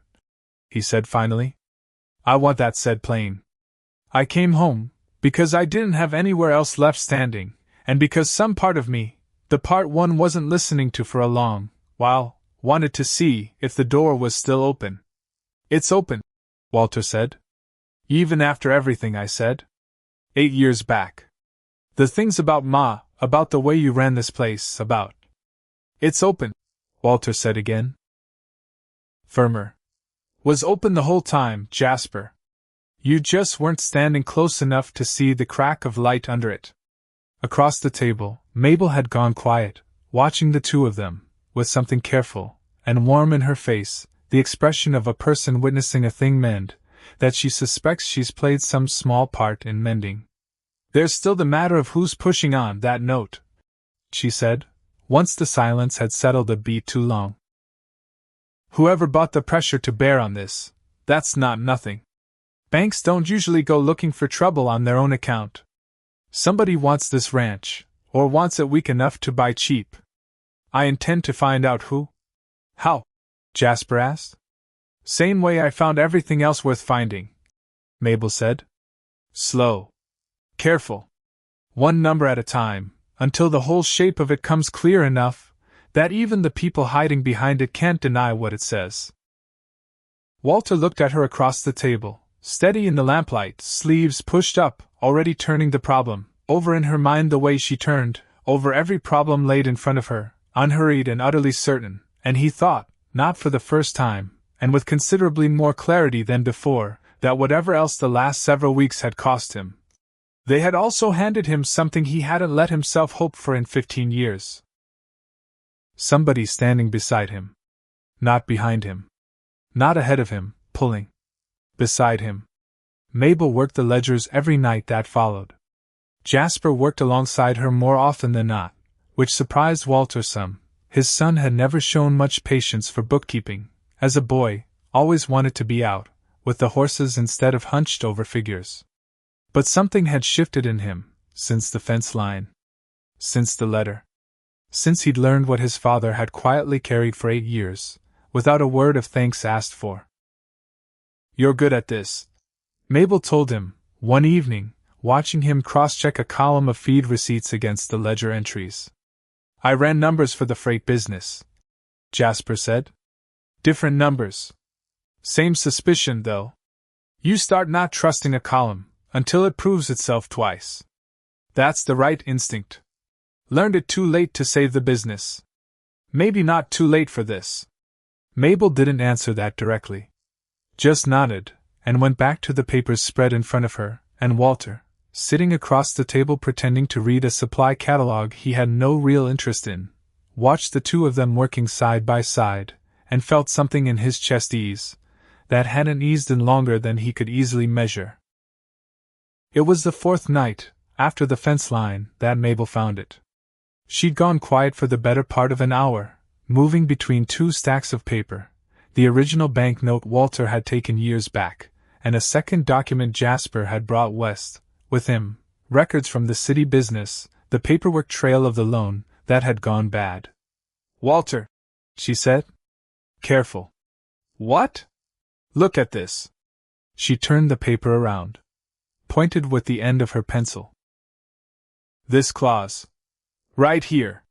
he said finally. I want that said plain. I came home, because I didn't have anywhere else left standing, and because some part of me, the part one wasn't listening to for a long while, wanted to see if the door was still open. It's open, Walter said. Even after everything I said? 8 years back. The things about Ma, about the way you ran this place, about. It's open, Walter said again. Firmer. Was open the whole time, Jasper. You just weren't standing close enough to see the crack of light under it. Across the table, Mabel had gone quiet, watching the two of them, with something careful and warm in her face, the expression of a person witnessing a thing mend, that she suspects she's played some small part in mending. There's still the matter of who's pushing on that note, she said, once the silence had settled a beat too long. Whoever brought the pressure to bear on this, that's not nothing. Banks don't usually go looking for trouble on their own account. Somebody wants this ranch, or wants it weak enough to buy cheap. I intend to find out who. How? Jasper asked. Same way I found everything else worth finding, Mabel said. Slow. Careful. One number at a time, until the whole shape of it comes clear enough that even the people hiding behind it can't deny what it says. Walter looked at her across the table, steady in the lamplight, sleeves pushed up, already turning the problem over in her mind the way she turned over every problem laid in front of her, unhurried and utterly certain, and he thought, not for the first time, and with considerably more clarity than before, that whatever else the last several weeks had cost him, they had also handed him something he hadn't let himself hope for in 15 years. Somebody standing beside him. Not behind him. Not ahead of him, pulling. Beside him. Mabel worked the ledgers every night that followed. Jasper worked alongside her more often than not, which surprised Walter some. His son had never shown much patience for bookkeeping. As a boy, always wanted to be out, with the horses instead of hunched over figures. But something had shifted in him, since the fence line. Since the letter. Since he'd learned what his father had quietly carried for 8 years, without a word of thanks asked for. You're good at this, Mabel told him, one evening, watching him cross-check a column of feed receipts against the ledger entries. I ran numbers for the freight business, Jasper said. Different numbers. Same suspicion, though. You start not trusting a column until it proves itself twice. That's the right instinct. Learned it too late to save the business. Maybe not too late for this. Mabel didn't answer that directly. Just nodded, and went back to the papers spread in front of her, and Walter, sitting across the table pretending to read a supply catalog he had no real interest in, watched the two of them working side by side, and felt something in his chest ease, that hadn't eased in longer than he could easily measure. It was the 4th night, after the fence line, that Mabel found it. She'd gone quiet for the better part of an hour, moving between 2 stacks of paper, the original banknote Walter had taken years back, and a second document Jasper had brought west, with him, records from the city business, the paperwork trail of the loan, that had gone bad. "Walter," she said. "Careful." "What?" "Look at this." She turned the paper around, pointed with the end of her pencil. "This clause. Right here.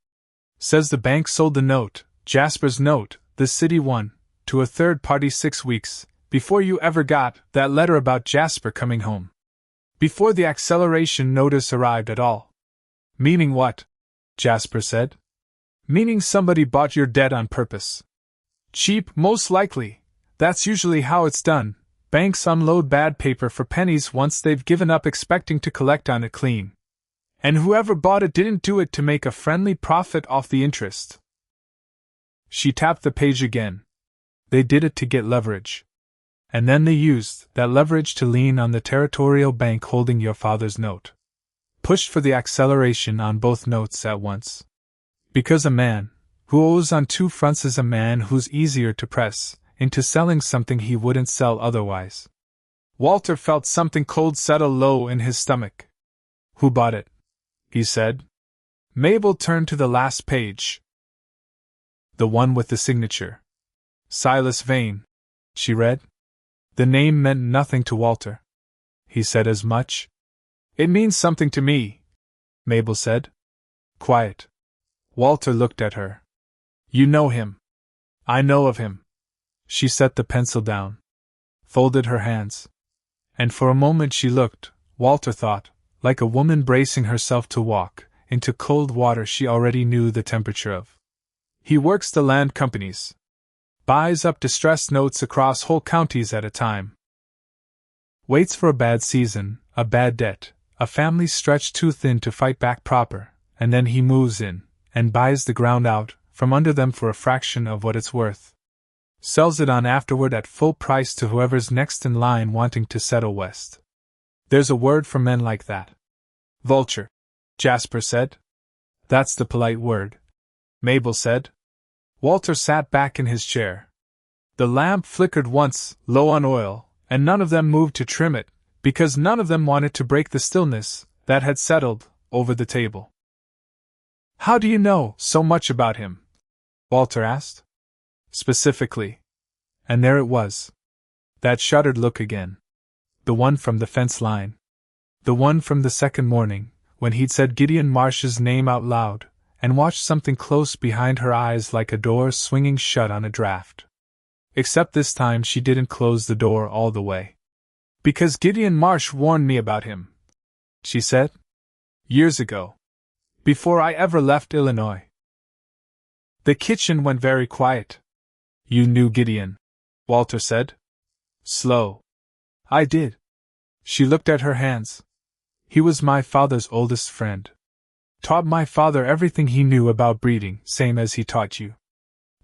Says the bank sold the note, Jasper's note, the city one, to a third party 6 weeks before you ever got that letter about Jasper coming home. Before the acceleration notice arrived at all." "Meaning what?" Jasper said. "Meaning somebody bought your debt on purpose. Cheap, most likely. That's usually how it's done. Banks unload bad paper for pennies once they've given up expecting to collect on it clean. And whoever bought it didn't do it to make a friendly profit off the interest." She tapped the page again. "They did it to get leverage. And then they used that leverage to lean on the territorial bank holding your father's note. Pushed for the acceleration on both notes at once. Because a man who owes on 2 fronts is a man who's easier to press into selling something he wouldn't sell otherwise." Walter felt something cold settle low in his stomach. "Who bought it?" he said. Mabel turned to the last page. "The one with the signature. Silas Vane," she read. The name meant nothing to Walter. He said as much. "It means something to me," Mabel said. Quiet. Walter looked at her. "You know him." "I know of him." She set the pencil down, folded her hands, and for a moment she looked, Walter thought, like a woman bracing herself to walk into cold water she already knew the temperature of. "He works the land companies. Buys up distressed notes across whole counties at a time. Waits for a bad season, a bad debt, a family stretched too thin to fight back proper, and then he moves in, and buys the ground out from under them for a fraction of what it's worth. Sells it on afterward at full price to whoever's next in line wanting to settle west. There's a word for men like that." "Vulture," Jasper said. "That's the polite word," Mabel said. Walter sat back in his chair. The lamp flickered once, low on oil, and none of them moved to trim it, because none of them wanted to break the stillness that had settled over the table. "How do you know so much about him?" Walter asked. "Specifically." And there it was. That shuddered look again. The one from the fence line. The one from the second morning, when he'd said Gideon Marsh's name out loud, and watched something close behind her eyes like a door swinging shut on a draft. Except this time she didn't close the door all the way. "Because Gideon Marsh warned me about him," she said. "Years ago. Before I ever left Illinois." The kitchen went very quiet. "You knew Gideon," Walter said. Slow. "I did." She looked at her hands. "He was my father's oldest friend. Taught my father everything he knew about breeding, same as he taught you.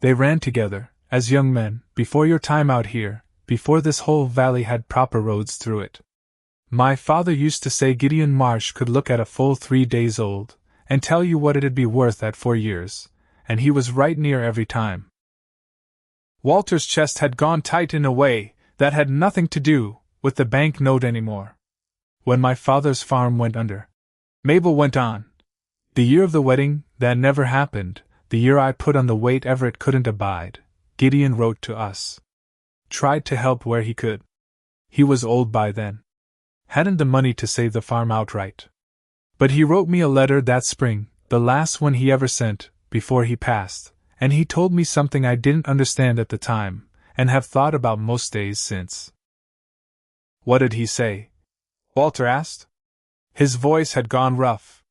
They ran together, as young men, before your time out here, before this whole valley had proper roads through it. My father used to say Gideon Marsh could look at a full 3 days old, and tell you what it'd be worth at 4 years, and he was right near every time." Walter's chest had gone tight in a way that had nothing to do with the bank note anymore. "When my father's farm went under," Mabel went on, "the year of the wedding, that never happened, the year I put on the weight Everett couldn't abide, Gideon wrote to us. Tried to help where he could. He was old by then. Hadn't the money to save the farm outright. But he wrote me a letter that spring, the last one he ever sent, before he passed, and he told me something I didn't understand at the time, and have thought about most days since." "What did he say?" Walter asked. His voice had gone rough.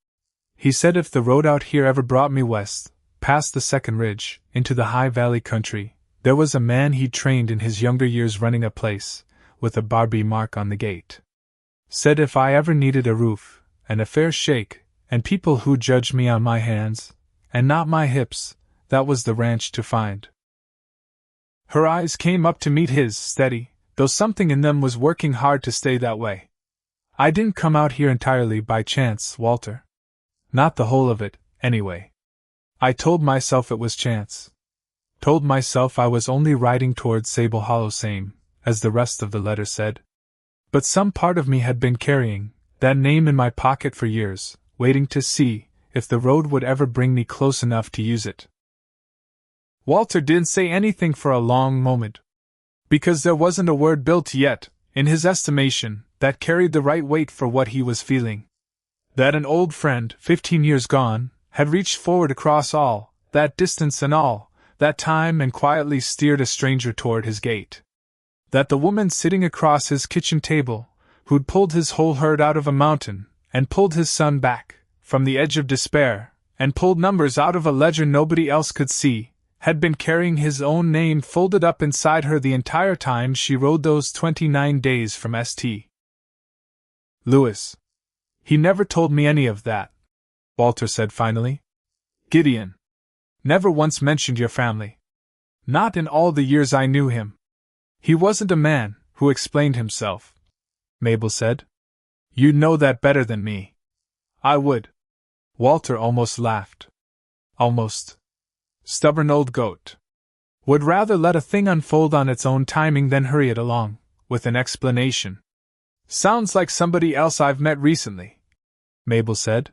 "He said if the road out here ever brought me west, past the second ridge, into the high valley country, there was a man he'd trained in his younger years running a place, with a Barbie mark on the gate. Said if I ever needed a roof, and a fair shake, and people who judged me on my hands, and not my hips, that was the ranch to find." Her eyes came up to meet his, steady, though something in them was working hard to stay that way. "I didn't come out here entirely by chance, Walter. Not the whole of it, anyway. I told myself it was chance. Told myself I was only riding towards Sable Hollow same, as the rest of the letter said. But some part of me had been carrying that name in my pocket for years, waiting to see if the road would ever bring me close enough to use it. Walter didn't say anything for a long moment, because there wasn't a word built yet, in his estimation, that carried the right weight for what he was feeling. That an old friend, 15 years gone, had reached forward across all that distance and all that time and quietly steered a stranger toward his gate. That the woman sitting across his kitchen table, who'd pulled his whole herd out of a mountain, and pulled his son back from the edge of despair, and pulled numbers out of a ledger nobody else could see, had been carrying his own name folded up inside her the entire time she rode those 29 days from St. Louis. He never told me any of that, Walter said finally. Gideon never once mentioned your family. Not in all the years I knew him. He wasn't a man who explained himself, Mabel said. You'd know that better than me. I would. Walter almost laughed. Almost. Stubborn old goat. Would rather let a thing unfold on its own timing than hurry it along with an explanation. Sounds like somebody else I've met recently, Mabel said.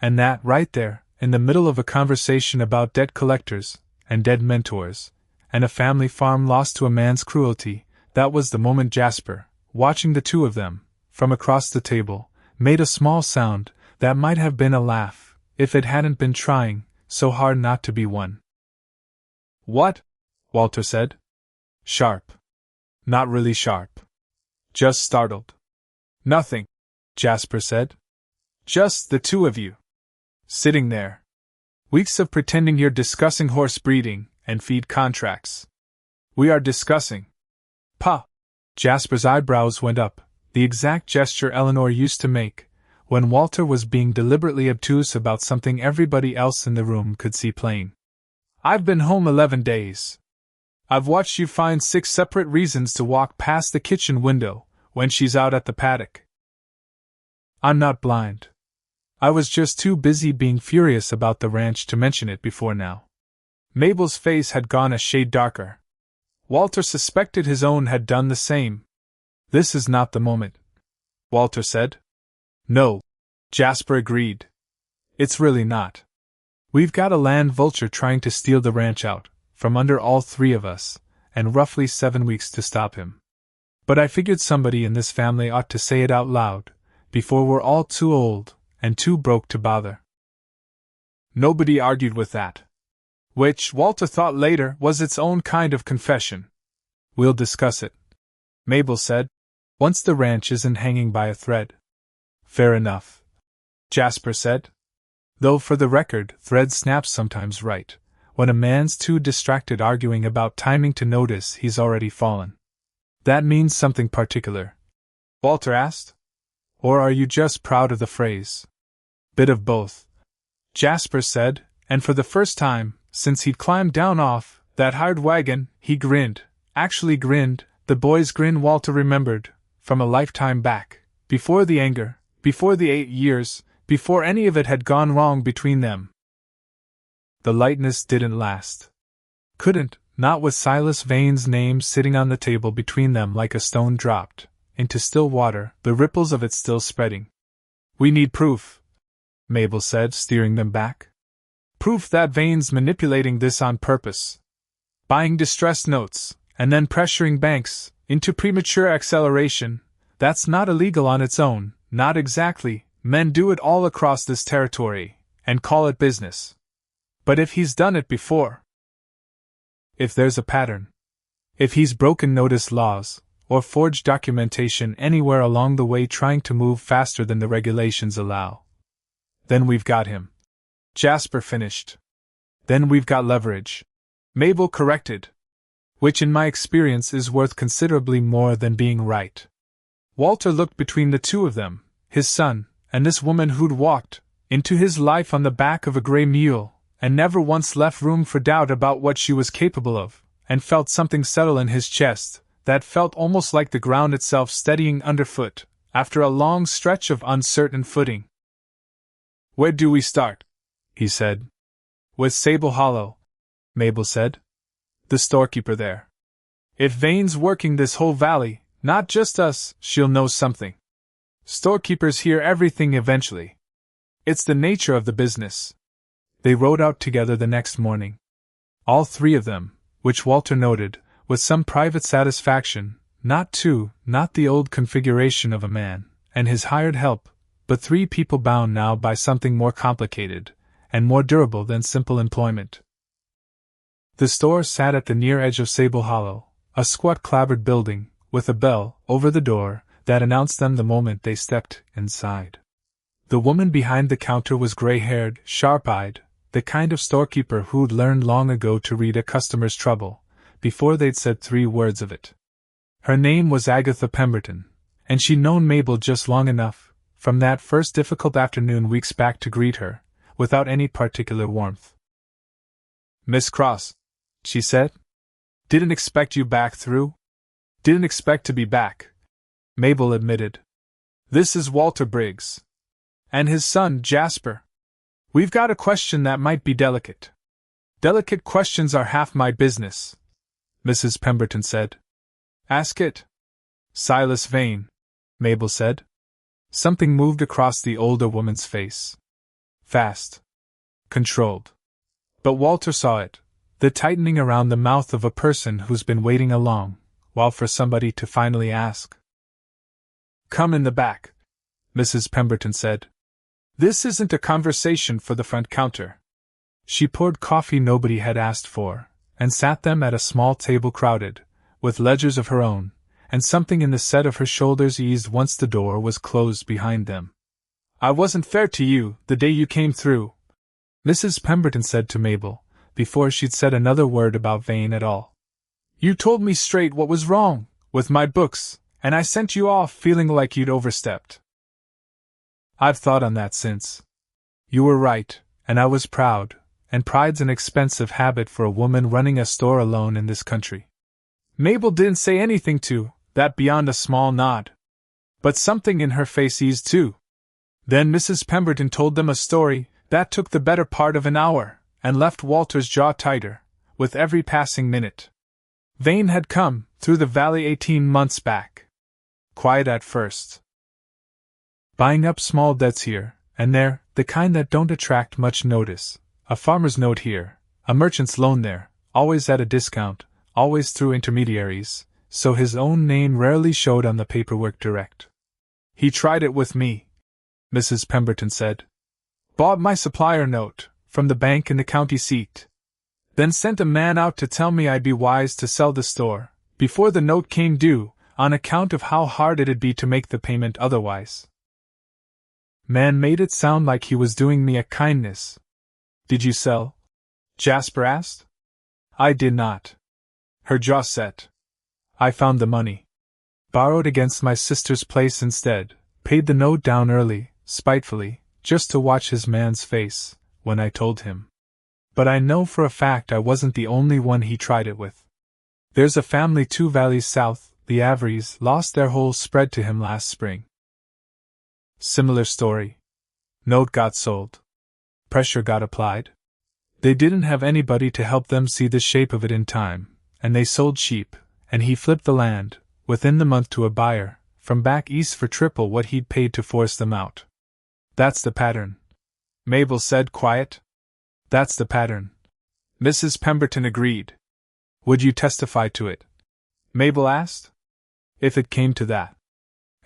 And that, right there, in the middle of a conversation about debt collectors, and dead mentors, and a family farm lost to a man's cruelty, that was the moment Jasper, watching the two of them, from across the table, made a small sound that might have been a laugh, if it hadn't been trying so hard not to be one. What? Walter said. Sharp. Not really sharp. Just startled. Nothing, Jasper said. Just the two of you. Sitting there. Weeks of pretending you're discussing horse breeding and feed contracts. We are discussing. Pa! Jasper's eyebrows went up, the exact gesture Eleanor used to make, when Walter was being deliberately obtuse about something everybody else in the room could see plain. I've been home 11 days. I've watched you find 6 separate reasons to walk past the kitchen window when she's out at the paddock. I'm not blind. I was just too busy being furious about the ranch to mention it before now. Mabel's face had gone a shade darker. Walter suspected his own had done the same. This is not the moment, Walter said. No, Jasper agreed. It's really not. We've got a land vulture trying to steal the ranch out from under all 3 of us, and roughly 7 weeks to stop him. But I figured somebody in this family ought to say it out loud, before we're all too old and too broke to bother. Nobody argued with that. Which, Walter thought later, was its own kind of confession. We'll discuss it, Mabel said, once the ranch isn't hanging by a thread. Fair enough, Jasper said. Though for the record, thread snaps sometimes right, when a man's too distracted arguing about timing to notice he's already fallen. That means something particular, Walter asked. Or are you just proud of the phrase? Bit of both, Jasper said, and for the first time, since he'd climbed down off that hired wagon, he grinned, actually grinned, the boy's grin Walter remembered, from a lifetime back, before the anger, before the 8 years, before any of it had gone wrong between them. The lightness didn't last. Couldn't, not with Silas Vane's name sitting on the table between them like a stone dropped into still water, the ripples of it still spreading. We need proof, Mabel said, steering them back. Proof that Vane's manipulating this on purpose. Buying distressed notes, and then pressuring banks into premature acceleration, that's not illegal on its own, not exactly. Men do it all across this territory, and call it business. But if he's done it before, if there's a pattern, if he's broken notice laws, or forged documentation anywhere along the way trying to move faster than the regulations allow, then we've got him. Jasper finished. Then we've got leverage, Mabel corrected. Which in my experience is worth considerably more than being right. Walter looked between the two of them, his son, and this woman who'd walked into his life on the back of a gray mule, and never once left room for doubt about what she was capable of, and felt something settle in his chest, that felt almost like the ground itself steadying underfoot, after a long stretch of uncertain footing. Where do we start? He said. With Sable Hollow, Mabel said. The storekeeper there. If Vane's working this whole valley, not just us, she'll know something. Storekeepers hear everything eventually. It's the nature of the business. They rode out together the next morning. All three of them, which Walter noted, with some private satisfaction, not the old configuration of a man and his hired help, but three people bound now by something more complicated and more durable than simple employment. The store sat at the near edge of Sable Hollow, a squat clapboard building, with a bell over the door that announced them the moment they stepped inside. The woman behind the counter was gray-haired, sharp-eyed, the kind of storekeeper who'd learned long ago to read a customer's trouble before they'd said 3 words of it. Her name was Agatha Pemberton, and she'd known Mabel just long enough, from that first difficult afternoon weeks back, to greet her, without any particular warmth. "Miss Cross," she said. "Didn't expect you back through?" "Didn't expect to be back," Mabel admitted. "This is Walter Briggs. And his son, Jasper. We've got a question that might be delicate." "Delicate questions are half my business," Mrs. Pemberton said. "Ask it." "Silas Vane," Mabel said. Something moved across the older woman's face. Fast. Controlled. But Walter saw it, the tightening around the mouth of a person who's been waiting a long while for somebody to finally ask. "Come in the back," Mrs. Pemberton said. "This isn't a conversation for the front counter." She poured coffee nobody had asked for, and sat them at a small table crowded, with ledgers of her own, and something in the set of her shoulders eased once the door was closed behind them. "I wasn't fair to you the day you came through," Mrs. Pemberton said to Mabel, before she'd said another word about Vane at all. "You told me straight what was wrong with my books, and I sent you off feeling like you'd overstepped. I've thought on that since. You were right, and I was proud, and pride's an expensive habit for a woman running a store alone in this country." Mabel didn't say anything to that beyond a small nod. But something in her face eased too. Then Mrs. Pemberton told them a story that took the better part of an hour, and left Walter's jaw tighter with every passing minute. Vane had come through the valley 18 months back. Quiet at first. Buying up small debts here and there, the kind that don't attract much notice. A farmer's note here, a merchant's loan there, always at a discount, always through intermediaries, so his own name rarely showed on the paperwork direct. "He tried it with me," Mrs. Pemberton said. "Bought my supplier note from the bank in the county seat. Then sent a man out to tell me I'd be wise to sell the store before the note came due, on account of how hard it'd be to make the payment otherwise. Man made it sound like he was doing me a kindness." "Did you sell?" Jasper asked. "I did not." Her jaw set. "I found the money. Borrowed against my sister's place instead, paid the note down early, spitefully, just to watch his man's face when I told him. But I know for a fact I wasn't the only one he tried it with. There's a family 2 valleys south, the Averys, lost their whole spread to him last spring. Similar story. Note got sold. Pressure got applied. They didn't have anybody to help them see the shape of it in time, and they sold cheap, and he flipped the land, within the month, to a buyer from back east for triple what he'd paid to force them out. That's the pattern," Mabel said, quiet. "That's the pattern," Mrs. Pemberton agreed. "Would you testify to it?" Mabel asked. "If it came to that.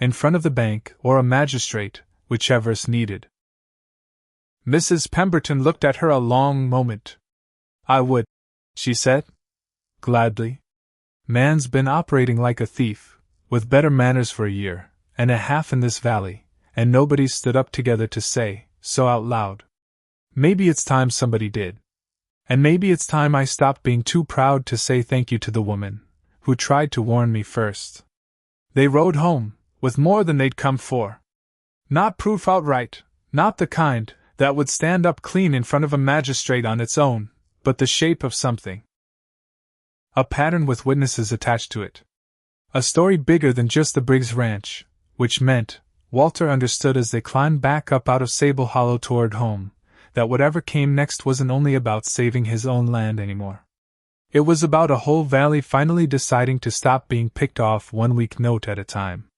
In front of the bank, or a magistrate, whichever's needed." Mrs. Pemberton looked at her a long moment. "I would," she said. "Gladly. Man's been operating like a thief, with better manners for a year and a half in this valley, and nobody's stood up together to say so out loud. Maybe it's time somebody did. And maybe it's time I stopped being too proud to say thank you to the woman who tried to warn me first." They rode home, with more than they'd come for. Not proof outright, not the kind that would stand up clean in front of a magistrate on its own, but the shape of something. A pattern with witnesses attached to it. A story bigger than just the Briggs Ranch, which meant, Walter understood as they climbed back up out of Sable Hollow toward home, that whatever came next wasn't only about saving his own land anymore. It was about a whole valley finally deciding to stop being picked off 1 week note at a time.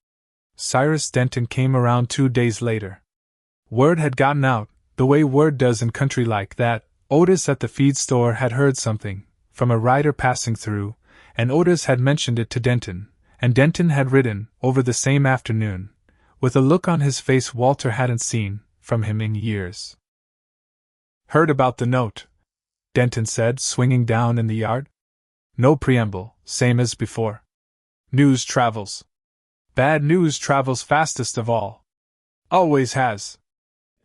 Cyrus Denton came around 2 days later. Word had gotten out, the way word does in country like that. Otis at the feed store had heard something, from a rider passing through, and Otis had mentioned it to Denton, and Denton had ridden, over the same afternoon, with a look on his face Walter hadn't seen from him in years. "Heard about the note," Denton said, swinging down in the yard. "No preamble, same as before. News travels. Bad news travels fastest of all. Always has."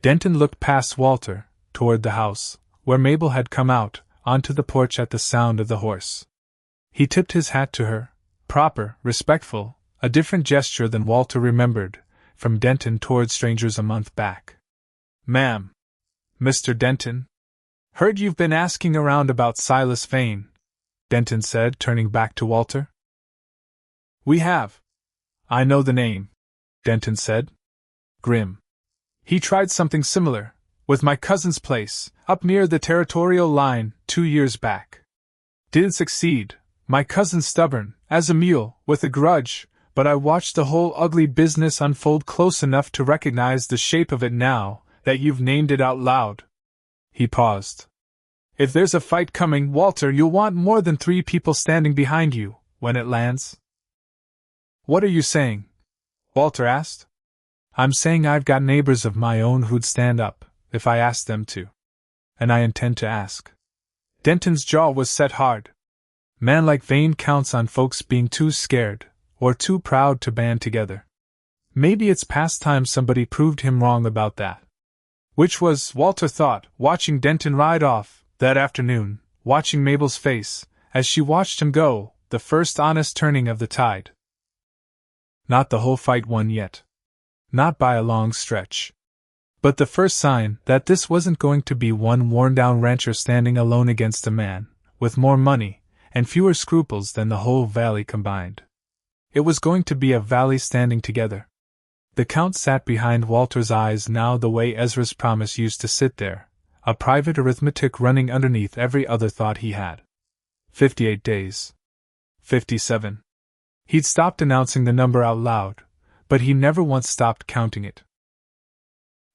Denton looked past Walter, toward the house, where Mabel had come out, onto the porch at the sound of the horse. He tipped his hat to her, proper, respectful, a different gesture than Walter remembered, from Denton toward strangers a month back. "Ma'am. Mr. Denton? Heard you've been asking around about Silas Vane," Denton said, turning back to Walter. "We have. I know the name," Denton said. Grim. "He tried something similar, with my cousin's place, up near the territorial line, 2 years back. Didn't succeed, my cousin stubborn, as a mule, with a grudge, but I watched the whole ugly business unfold close enough to recognize the shape of it now that you've named it out loud." He paused. "If there's a fight coming, Walter, you'll want more than 3 people standing behind you, when it lands." "What are you saying?" Walter asked. "I'm saying I've got neighbors of my own who'd stand up, if I asked them to. And I intend to ask." Denton's jaw was set hard. Man like Vane counts on folks being too scared, or too proud to band together. Maybe it's past time somebody proved him wrong about that. Which was, Walter thought, watching Denton ride off, that afternoon, watching Mabel's face, as she watched him go, the first honest turning of the tide. Not the whole fight won yet. Not by a long stretch. But the first sign that this wasn't going to be one worn-down rancher standing alone against a man, with more money, and fewer scruples than the whole valley combined. It was going to be a valley standing together. The Count sat behind Walter's eyes now the way Ezra's promise used to sit there, a private arithmetic running underneath every other thought he had. 58 days. 57. He'd stopped announcing the number out loud, but he never once stopped counting it.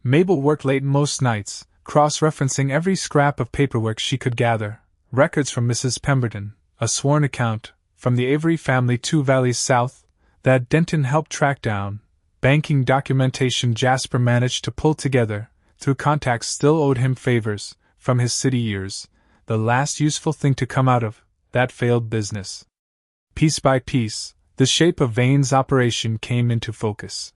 Mabel worked late most nights, cross-referencing every scrap of paperwork she could gather, records from Mrs. Pemberton, a sworn account, from the Avery family 2 valleys south, that Denton helped track down, banking documentation Jasper managed to pull together, through contacts still owed him favors, from his city years, the last useful thing to come out of that failed business. Piece by piece, the shape of Vane's operation came into focus.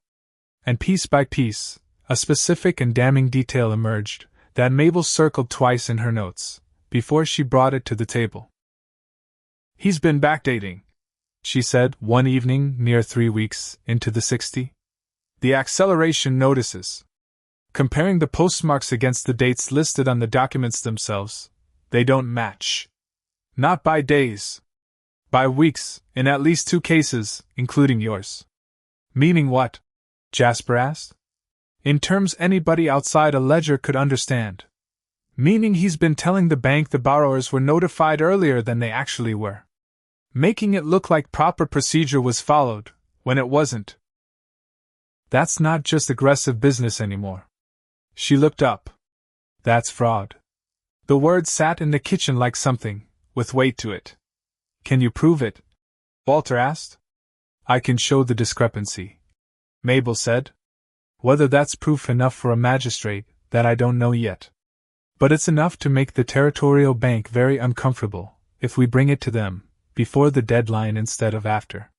And piece by piece, a specific and damning detail emerged, that Mabel circled twice in her notes, before she brought it to the table. "He's been backdating," she said one evening near 3 weeks into the 60. "The acceleration notices. Comparing the postmarks against the dates listed on the documents themselves, they don't match. Not by days. By weeks, in at least 2 cases, including yours." "Meaning what?" Jasper asked. "In terms anybody outside a ledger could understand. Meaning he's been telling the bank the borrowers were notified earlier than they actually were. Making it look like proper procedure was followed, when it wasn't. That's not just aggressive business anymore." She looked up. "That's fraud." The word sat in the kitchen like something, with weight to it. "Can you prove it?" Walter asked. "I can show the discrepancy," Mabel said. "Whether that's proof enough for a magistrate, that I don't know yet. But it's enough to make the Territorial Bank very uncomfortable, if we bring it to them, before the deadline instead of after.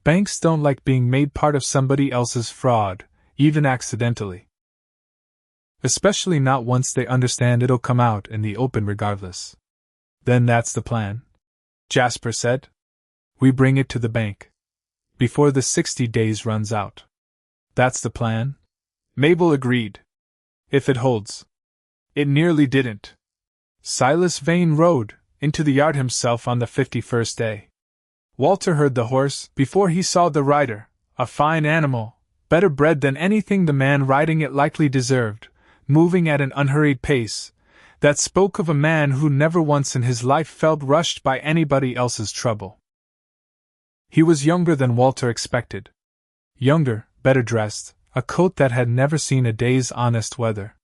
Banks don't like being made part of somebody else's fraud, even accidentally. Especially not once they understand it'll come out in the open regardless." "Then that's the plan," Jasper said. "We bring it to the bank. Before the 60 days runs out." "That's the plan," Mabel agreed. "If it holds." It nearly didn't. Silas Vane rode into the yard himself on the 51st day. Walter heard the horse before he saw the rider, a fine animal, better bred than anything the man riding it likely deserved, moving at an unhurried pace, that spoke of a man who never once in his life felt rushed by anybody else's trouble. He was younger than Walter expected. Younger, better dressed, a coat that had never seen a day's honest weather.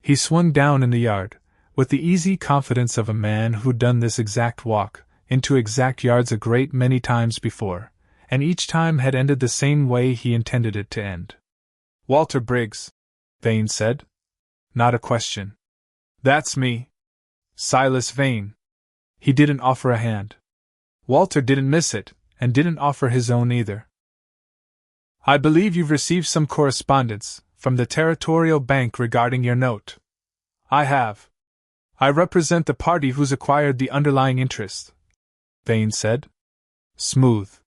He swung down in the yard, with the easy confidence of a man who'd done this exact walk, into exact yards a great many times before, and each time had ended the same way he intended it to end. "Walter Briggs," Vane said. Not a question. "That's me. Silas Vane." He didn't offer a hand. Walter didn't miss it, and didn't offer his own either. "I believe you've received some correspondence from the Territorial Bank regarding your note." "I have. I represent the party who's acquired the underlying interest," Vane said. Smooth.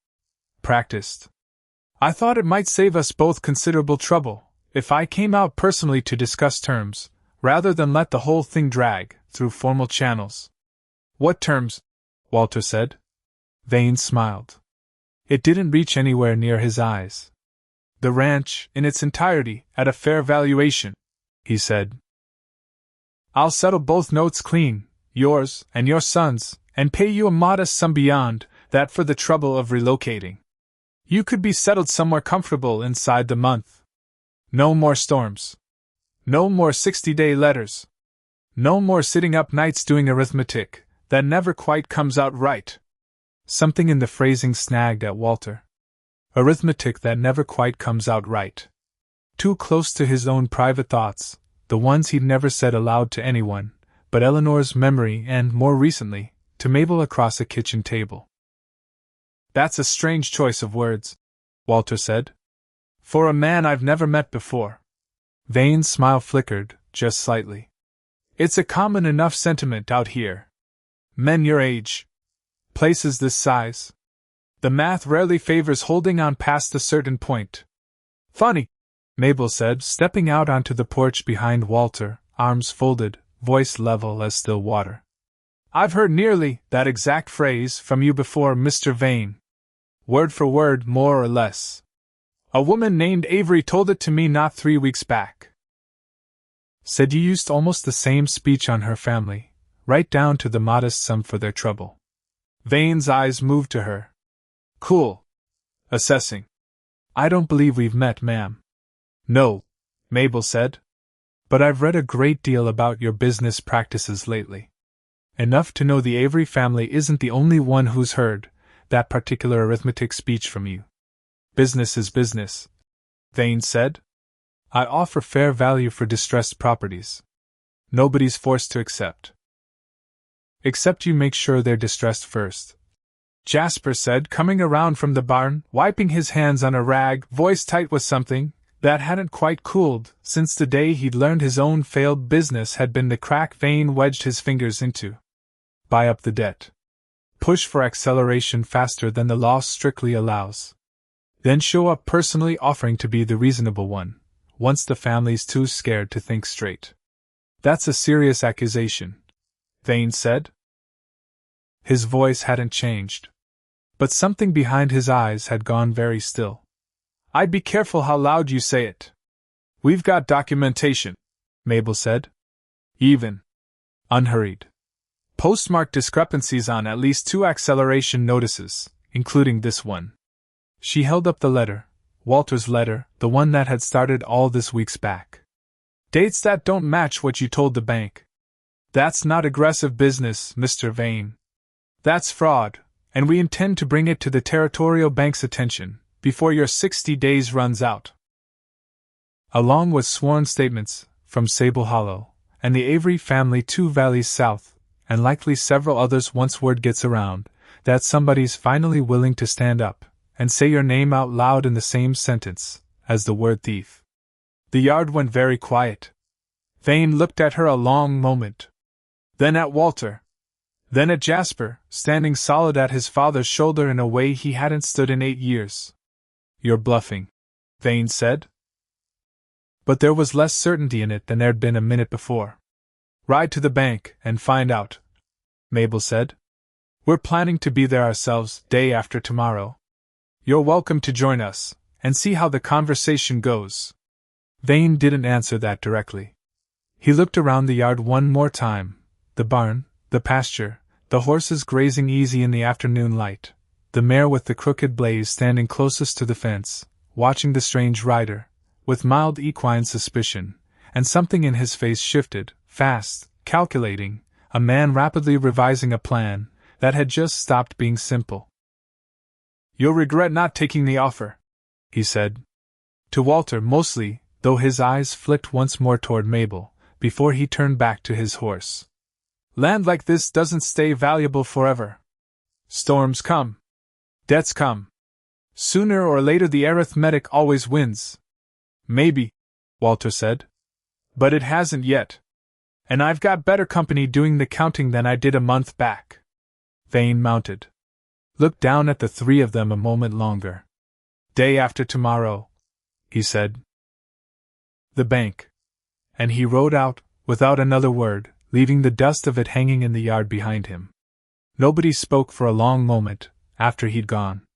Practiced. "I thought it might save us both considerable trouble if I came out personally to discuss terms, rather than let the whole thing drag through formal channels." "What terms?" Walter said. Vane smiled. It didn't reach anywhere near his eyes. "The ranch, in its entirety, at a fair valuation," he said. "I'll settle both notes clean, yours and your son's, and pay you a modest sum beyond that for the trouble of relocating. You could be settled somewhere comfortable inside the month. No more storms. No more 60-day letters. No more sitting up nights doing arithmetic that never quite comes out right." Something in the phrasing snagged at Walter. Arithmetic that never quite comes out right. Too close to his own private thoughts, the ones he'd never said aloud to anyone, but Eleanor's memory and, more recently, to Mabel across a kitchen table. "That's a strange choice of words," Walter said. "For a man I've never met before." Vane's smile flickered, just slightly. "It's a common enough sentiment out here. Men your age. Places this size. The math rarely favors holding on past a certain point." "Funny," Mabel said, stepping out onto the porch behind Walter, arms folded, voice level as still water. "I've heard nearly that exact phrase from you before, Mr. Vane. Word for word, more or less. A woman named Avery told it to me not 3 weeks back. Said you used almost the same speech on her family, right down to the modest sum for their trouble." Vane's eyes moved to her. "Cool. Assessing. I don't believe we've met, ma'am." "No," Mabel said. "But I've read a great deal about your business practices lately. Enough to know the Avery family isn't the only one who's heard that particular arithmetic speech from you." "Business is business," Vane said. "I offer fair value for distressed properties. Nobody's forced to accept. Except you make sure they're distressed first," Jasper said, coming around from the barn, wiping his hands on a rag, voice tight with something that hadn't quite cooled since the day he'd learned his own failed business had been the crack Vane wedged his fingers into. "Buy up the debt. Push for acceleration faster than the law strictly allows. Then show up personally offering to be the reasonable one, once the family's too scared to think straight." "That's a serious accusation," Vane said. His voice hadn't changed, but something behind his eyes had gone very still. "I'd be careful how loud you say it. We've got documentation," Mabel said. "Even unhurried postmark discrepancies on at least 2 acceleration notices, including this one." She held up the letter, Walter's letter, the one that had started all this weeks back. "Dates that don't match what you told the bank. That's not aggressive business, Mr. Vane. That's fraud, and we intend to bring it to the Territorial Bank's attention before your 60 days runs out." Along with sworn statements from Sable Hollow and the Avery family 2 valleys south, and likely several others once word gets around that somebody's finally willing to stand up and say your name out loud in the same sentence as the word thief. The yard went very quiet. Vane looked at her a long moment. Then at Walter. Then at Jasper, standing solid at his father's shoulder in a way he hadn't stood in 8 years. "You're bluffing," Vane said. But there was less certainty in it than there'd been a minute before. "Ride to the bank and find out," Mabel said. "We're planning to be there ourselves day after tomorrow. You're welcome to join us and see how the conversation goes." Vane didn't answer that directly. He looked around the yard one more time, the barn, the pasture, the horses grazing easy in the afternoon light, the mare with the crooked blaze standing closest to the fence, watching the strange rider, with mild equine suspicion, and something in his face shifted, fast, calculating, a man rapidly revising a plan that had just stopped being simple. "You'll regret not taking the offer," he said. To Walter mostly, though his eyes flicked once more toward Mabel, before he turned back to his horse. "Land like this doesn't stay valuable forever. Storms come. Debts come. Sooner or later the arithmetic always wins." "Maybe," Walter said. "But it hasn't yet. And I've got better company doing the counting than I did a month back." Vane mounted. Looked down at the three of them a moment longer. "Day after tomorrow," he said. "The bank." And he rode out, without another word, leaving the dust of it hanging in the yard behind him. Nobody spoke for a long moment, after he'd gone.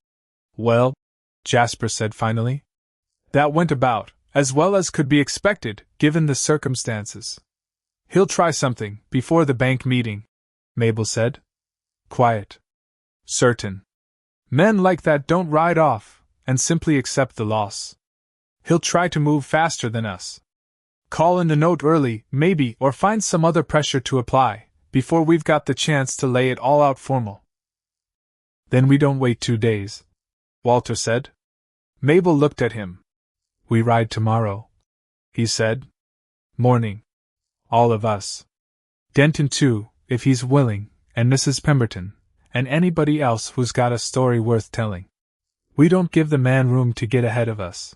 "Well," Jasper said finally, "that went about as well as could be expected, given the circumstances." "He'll try something before the bank meeting," Mabel said. Quiet. Certain. Men like that don't ride off and simply accept the loss. "He'll try to move faster than us. Call in the note early, maybe, or find some other pressure to apply, before we've got the chance to lay it all out formal." "Then we don't wait 2 days," Walter said. Mabel looked at him. "We ride tomorrow," he said. "Morning. All of us. Denton too, if he's willing, and Mrs. Pemberton, and anybody else who's got a story worth telling. We don't give the man room to get ahead of us."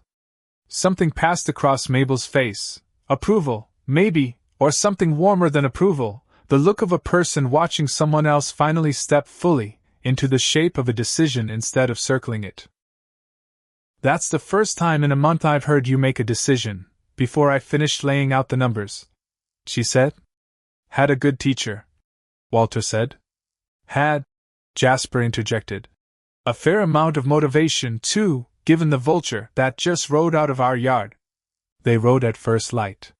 Something passed across Mabel's face. Approval, maybe, or something warmer than approval, the look of a person watching someone else finally step fully into the shape of a decision instead of circling it. "That's the first time in a month I've heard you make a decision, before I finished laying out the numbers," she said. "Had a good teacher," Walter said. "Had," Jasper interjected. "A fair amount of motivation, too, given the vulture that just rode out of our yard." They rode at first light.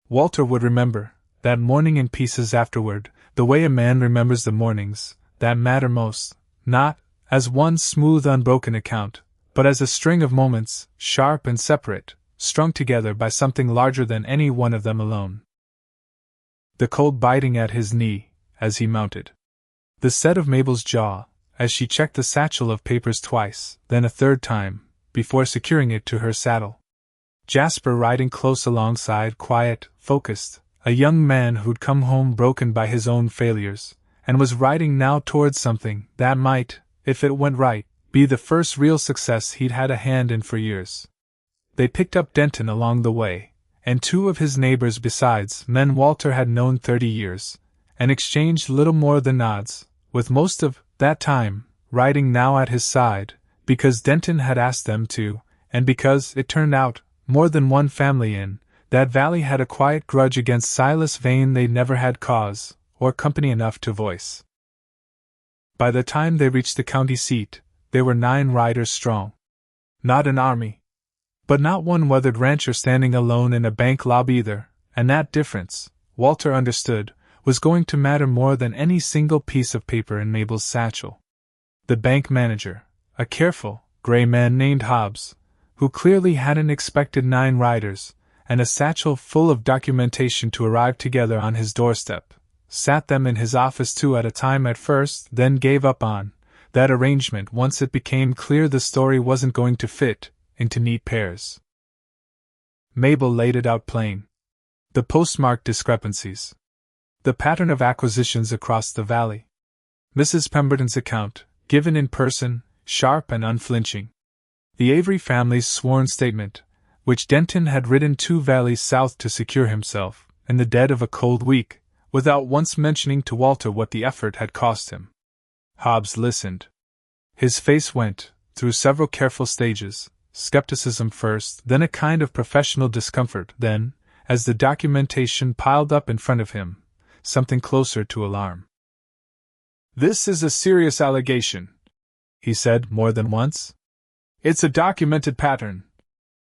Walter would remember that morning in pieces afterward, the way a man remembers the mornings that matter most, not as one smooth unbroken account, but as a string of moments, sharp and separate, strung together by something larger than any one of them alone. The cold biting at his knee, as he mounted. The set of Mabel's jaw, as she checked the satchel of papers twice, then a third time, before securing it to her saddle. Jasper riding close alongside, quiet, focused, a young man who'd come home broken by his own failures, and was riding now towards something that might, if it went right, be the first real success he'd had a hand in for years. They picked up Denton along the way, and 2 of his neighbors besides, men Walter had known 30 years, and exchanged little more than nods, with most of that time riding now at his side, because Denton had asked them to, and because, it turned out, more than one family in that valley had a quiet grudge against Silas Vane they'd never had cause, or company enough to voice. By the time they reached the county seat, they were 9 riders strong. Not an army. But not one weathered rancher standing alone in a bank lobby either, and that difference, Walter understood, was going to matter more than any single piece of paper in Mabel's satchel. The bank manager, a careful, gray man named Hobbs, who clearly hadn't expected 9 riders, and a satchel full of documentation to arrive together on his doorstep, sat them in his office 2 at a time at first, then gave up on that arrangement once it became clear the story wasn't going to fit into neat pairs. Mabel laid it out plain. The postmark discrepancies. The pattern of acquisitions across the valley. Mrs. Pemberton's account, given in person, sharp and unflinching. The Avery family's sworn statement, which Denton had ridden 2 valleys south to secure himself, in the dead of a cold week, without once mentioning to Walter what the effort had cost him. Hobbs listened. His face went through several careful stages, skepticism first, then a kind of professional discomfort, then, as the documentation piled up in front of him, something closer to alarm. "This is a serious allegation," he said more than once. "It's a documented pattern,"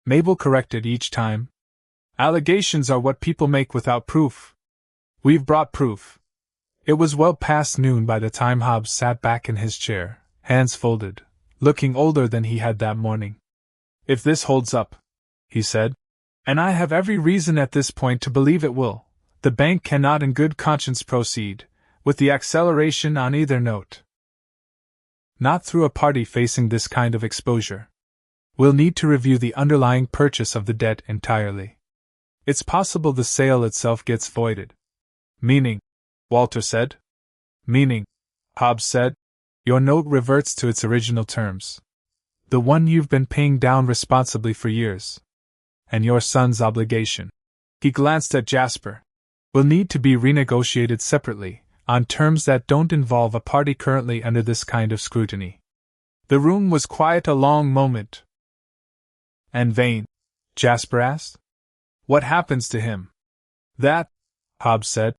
Mabel corrected each time. "Allegations are what people make without proof. We've brought proof." It was well past noon by the time Hobbs sat back in his chair, hands folded, looking older than he had that morning. "If this holds up," he said, And I have every reason at this point to believe it will. The bank cannot in good conscience proceed with the acceleration on either note. Not through a party facing this kind of exposure. We'll need to review the underlying purchase of the debt entirely. It's possible the sale itself gets voided. Meaning, Walter said. Meaning, Hobbs said, your note reverts to its original terms. The one you've been paying down responsibly for years. And your son's obligation. He glanced at Jasper. Will need to be renegotiated separately, on terms that don't involve a party currently under this kind of scrutiny. The room was quiet a long moment. And Vane? Jasper asked. What happens to him? That, Hobbs said,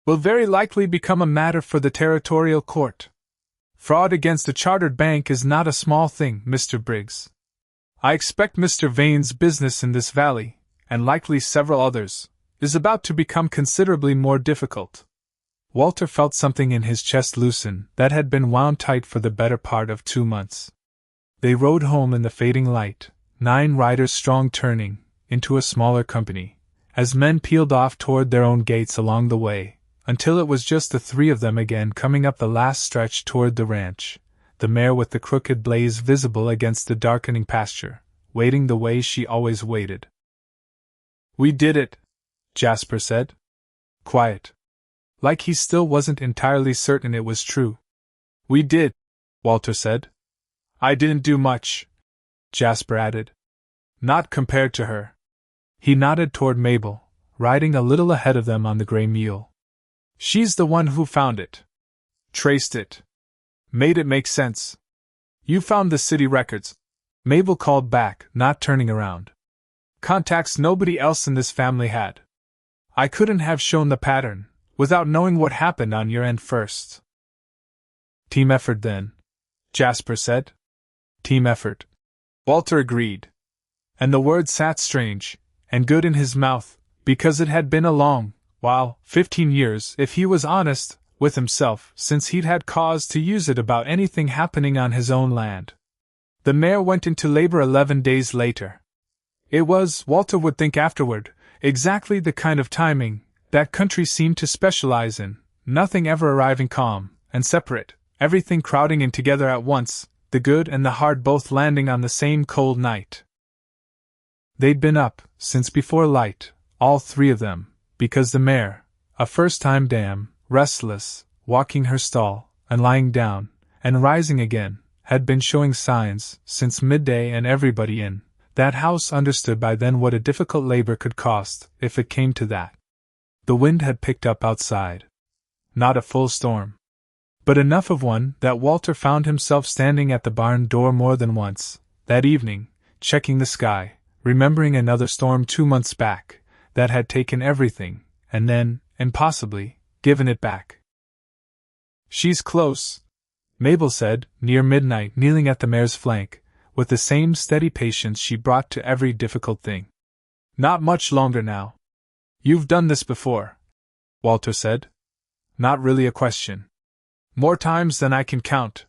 will very likely become a matter for the territorial court. Fraud against a chartered bank is not a small thing, Mr. Briggs. I expect Mr. Vane's business in this valley, and likely several others, is about to become considerably more difficult. Walter felt something in his chest loosen that had been wound tight for the better part of 2 months. They rode home in the fading light, 9 riders strong, turning into a smaller company, as men peeled off toward their own gates along the way, until it was just the 3 of them again coming up the last stretch toward the ranch, the mare with the crooked blaze visible against the darkening pasture, waiting the way she always waited. We did it, Jasper said. Quiet. Like he still wasn't entirely certain it was true. We did, Walter said. I didn't do much, Jasper added. Not compared to her. He nodded toward Mabel, riding a little ahead of them on the gray mule. She's the one who found it. Traced it. Made it make sense. You found the city records, Mabel called back, not turning around. Contacts nobody else in this family had. I couldn't have shown the pattern, without knowing what happened on your end first. Team effort then, Jasper said. Team effort. Walter agreed. And the word sat strange and good in his mouth, because it had been a long while, 15 years if he was honest with himself, since he'd had cause to use it about anything happening on his own land. The mare went into labor 11 days later. It was, Walter would think afterward, exactly the kind of timing that country seemed to specialize in, nothing ever arriving calm and separate, everything crowding in together at once, the good and the hard both landing on the same cold night. They'd been up since before light, all 3 of them, because the mare, a first-time dam, restless, walking her stall, and lying down, and rising again, had been showing signs since midday, and everybody in that house understood by then what a difficult labor could cost, if it came to that. The wind had picked up outside. Not a full storm, but enough of one that Walter found himself standing at the barn door more than once, that evening, checking the sky, remembering another storm 2 months back, that had taken everything, and then, impossibly, given it back. She's close, Mabel said, near midnight, kneeling at the mare's flank, with the same steady patience she brought to every difficult thing. Not much longer now. You've done this before, Walter said. Not really a question. More times than I can count,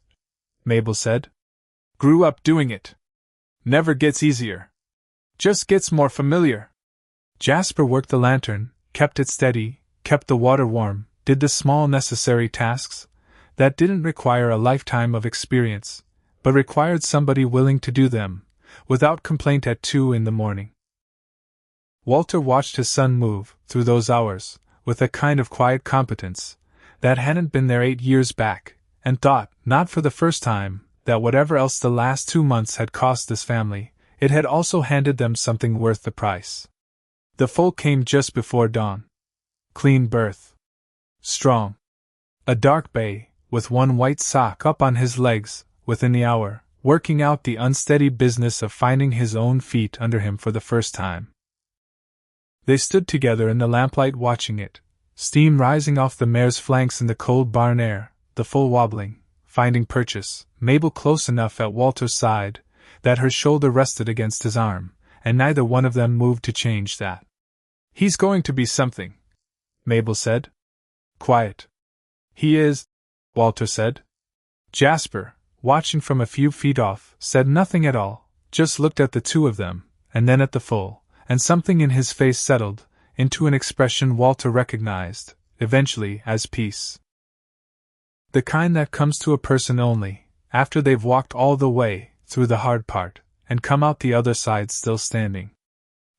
Mabel said. Grew up doing it. Never gets easier. Just gets more familiar. Jasper worked the lantern, kept it steady, kept the water warm, did the small necessary tasks that didn't require a lifetime of experience, but required somebody willing to do them, without complaint at 2 in the morning. Walter watched his son move, through those hours, with a kind of quiet competence that hadn't been there 8 years back, and thought, not for the first time, that whatever else the last 2 months had cost this family, it had also handed them something worth the price. The foal came just before dawn. Clean birth. Strong. A dark bay, with one white sock up on his legs, within the hour, working out the unsteady business of finding his own feet under him for the first time. They stood together in the lamplight watching it, steam rising off the mare's flanks in the cold barn air, the foal wobbling, finding purchase, Mabel close enough at Walter's side that her shoulder rested against his arm, and neither one of them moved to change that. He's going to be something, Mabel said. Quiet. He is, Walter said. Jasper, watching from a few feet off, said nothing at all, just looked at the 2 of them, and then at the foal, and something in his face settled into an expression Walter recognized, eventually, as peace. The kind that comes to a person only after they've walked all the way through the hard part and come out the other side still standing.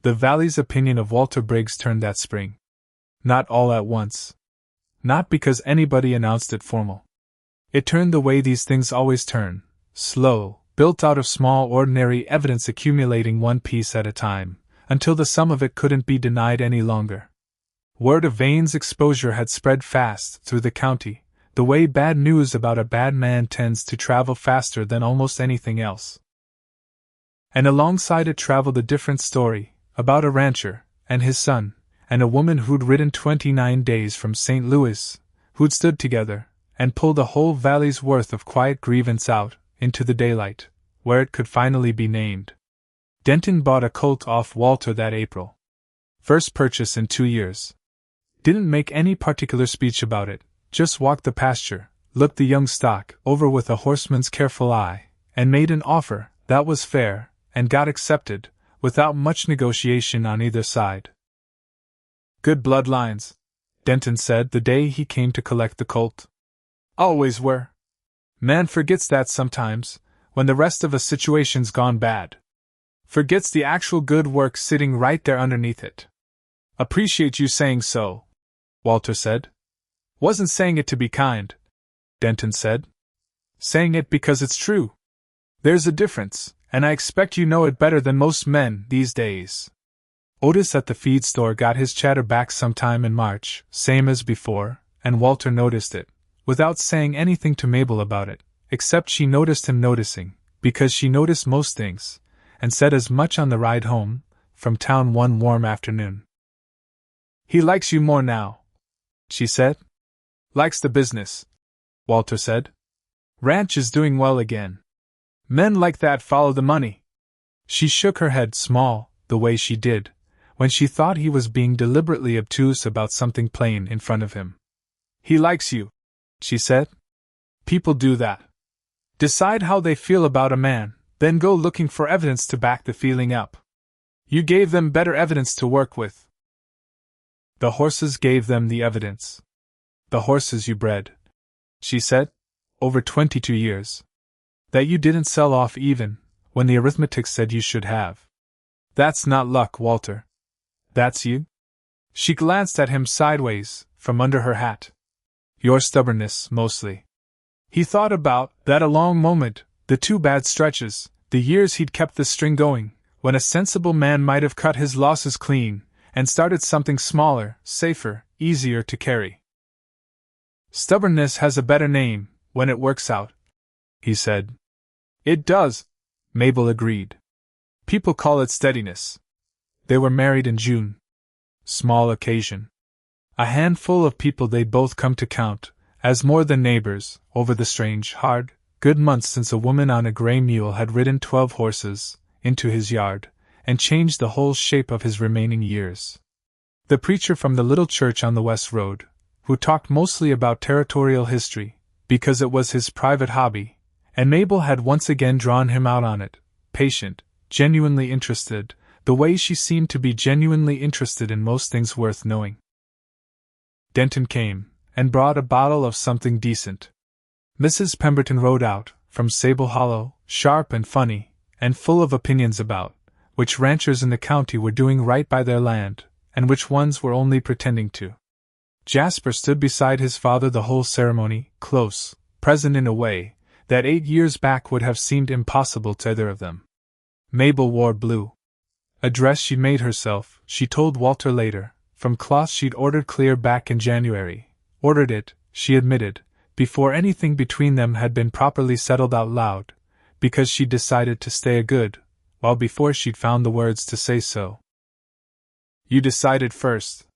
The valley's opinion of Walter Briggs turned that spring. Not all at once. Not because anybody announced it formal. It turned the way these things always turn, slow, built out of small ordinary evidence accumulating one piece at a time, until the sum of it couldn't be denied any longer. Word of Vane's exposure had spread fast through the county, the way bad news about a bad man tends to travel faster than almost anything else. And alongside it traveled a different story, about a rancher, and his son, and a woman who'd ridden 29 days from St. Louis, who'd stood together, and pulled a whole valley's worth of quiet grievance out into the daylight, where it could finally be named. Denton bought a colt off Walter that April. First purchase in 2 years. Didn't make any particular speech about it, just walked the pasture, looked the young stock over with a horseman's careful eye, and made an offer that was fair, and got accepted, without much negotiation on either side. Good bloodlines, Denton said the day he came to collect the colt. Always were. Man forgets that sometimes, when the rest of a situation's gone bad. Forgets the actual good work sitting right there underneath it. Appreciate you saying so, Walter said. Wasn't saying it to be kind, Denton said. Saying it because it's true. There's a difference, and I expect you know it better than most men these days. Otis at the feed store got his chatter back sometime in March, same as before, and Walter noticed it, without saying anything to Mabel about it, except she noticed him noticing, because she noticed most things, and said as much on the ride home from town one warm afternoon. He likes you more now, she said. Likes the business, Walter said. Ranch is doing well again. Men like that follow the money. She shook her head small, the way she did, when she thought he was being deliberately obtuse about something plain in front of him. He likes you, she said. People do that. Decide how they feel about a man, then go looking for evidence to back the feeling up. You gave them better evidence to work with. The horses gave them the evidence. The horses you bred, she said, over 22 years. That you didn't sell off even when the arithmetic said you should have. That's not luck, Walter. That's you? She glanced at him sideways, from under her hat. Your stubbornness, mostly. He thought about that a long moment, the 2 bad stretches, the years he'd kept the string going, when a sensible man might have cut his losses clean, and started something smaller, safer, easier to carry. Stubbornness has a better name, when it works out, he said. It does, Mabel agreed. People call it steadiness. They were married in June. Small occasion. A handful of people they'd both come to count, as more than neighbors, over the strange, hard, good months since a woman on a gray mule had ridden 12 horses into his yard, and changed the whole shape of his remaining years. The preacher from the little church on the West Road, who talked mostly about territorial history, because it was his private hobby, and Mabel had once again drawn him out on it, patient, genuinely interested, the way she seemed to be genuinely interested in most things worth knowing. Denton came, and brought a bottle of something decent. Mrs. Pemberton rode out, from Sable Hollow, sharp and funny, and full of opinions about which ranchers in the county were doing right by their land, and which ones were only pretending to. Jasper stood beside his father the whole ceremony, close, present in a way that 8 years back would have seemed impossible to either of them. Mabel wore blue. A dress she'd made herself, she told Walter later, from cloth she'd ordered clear back in January. Ordered it, she admitted, before anything between them had been properly settled out loud, because she'd decided to stay a good while before she'd found the words to say so. You decided first,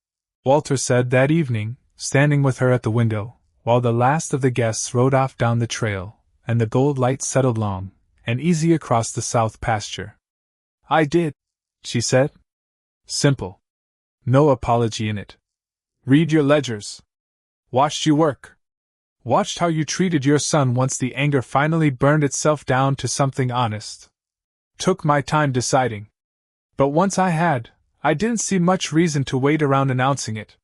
Walter said that evening, standing with her at the window, while the last of the guests rode off down the trail, and the gold light settled long and easy across the south pasture. I did, she said. Simple. No apology in it. Read your ledgers. Watched you work. Watched how you treated your son once the anger finally burned itself down to something honest. Took my time deciding. But once I had, I didn't see much reason to wait around announcing it.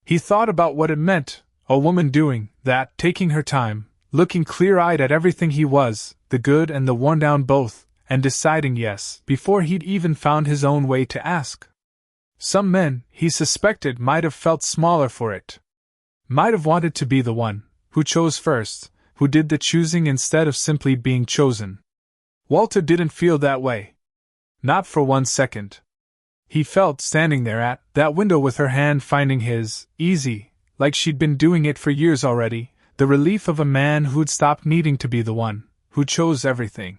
He thought about what it meant, a woman doing that, taking her time, looking clear-eyed at everything he was, the good and the worn down both, and deciding yes, before he'd even found his own way to ask. Some men, he suspected, might have felt smaller for it. Might have wanted to be the one who chose first, who did the choosing instead of simply being chosen. Walter didn't feel that way. Not for 1 second. He felt standing there at that window with her hand finding his, easy, like she'd been doing it for years already, the relief of a man who'd stopped needing to be the one who chose everything.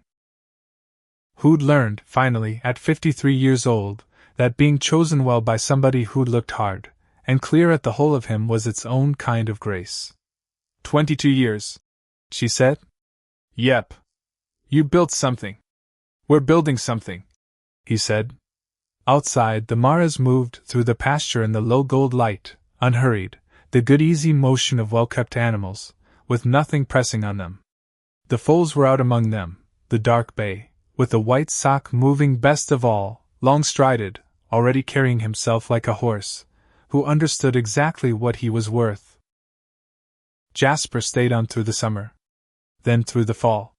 Who'd learned, finally, at 53 years old, that being chosen well by somebody who'd looked hard and clear at the whole of him was its own kind of grace. 22 years, she said. Yep. You built something. We're building something, he said. Outside, the maras moved through the pasture in the low gold light, unhurried, the good easy motion of well-kept animals, with nothing pressing on them. The foals were out among them, the dark bay, with the white sock moving best of all, long-strided, already carrying himself like a horse, who understood exactly what he was worth. Jasper stayed on through the summer. Then through the fall.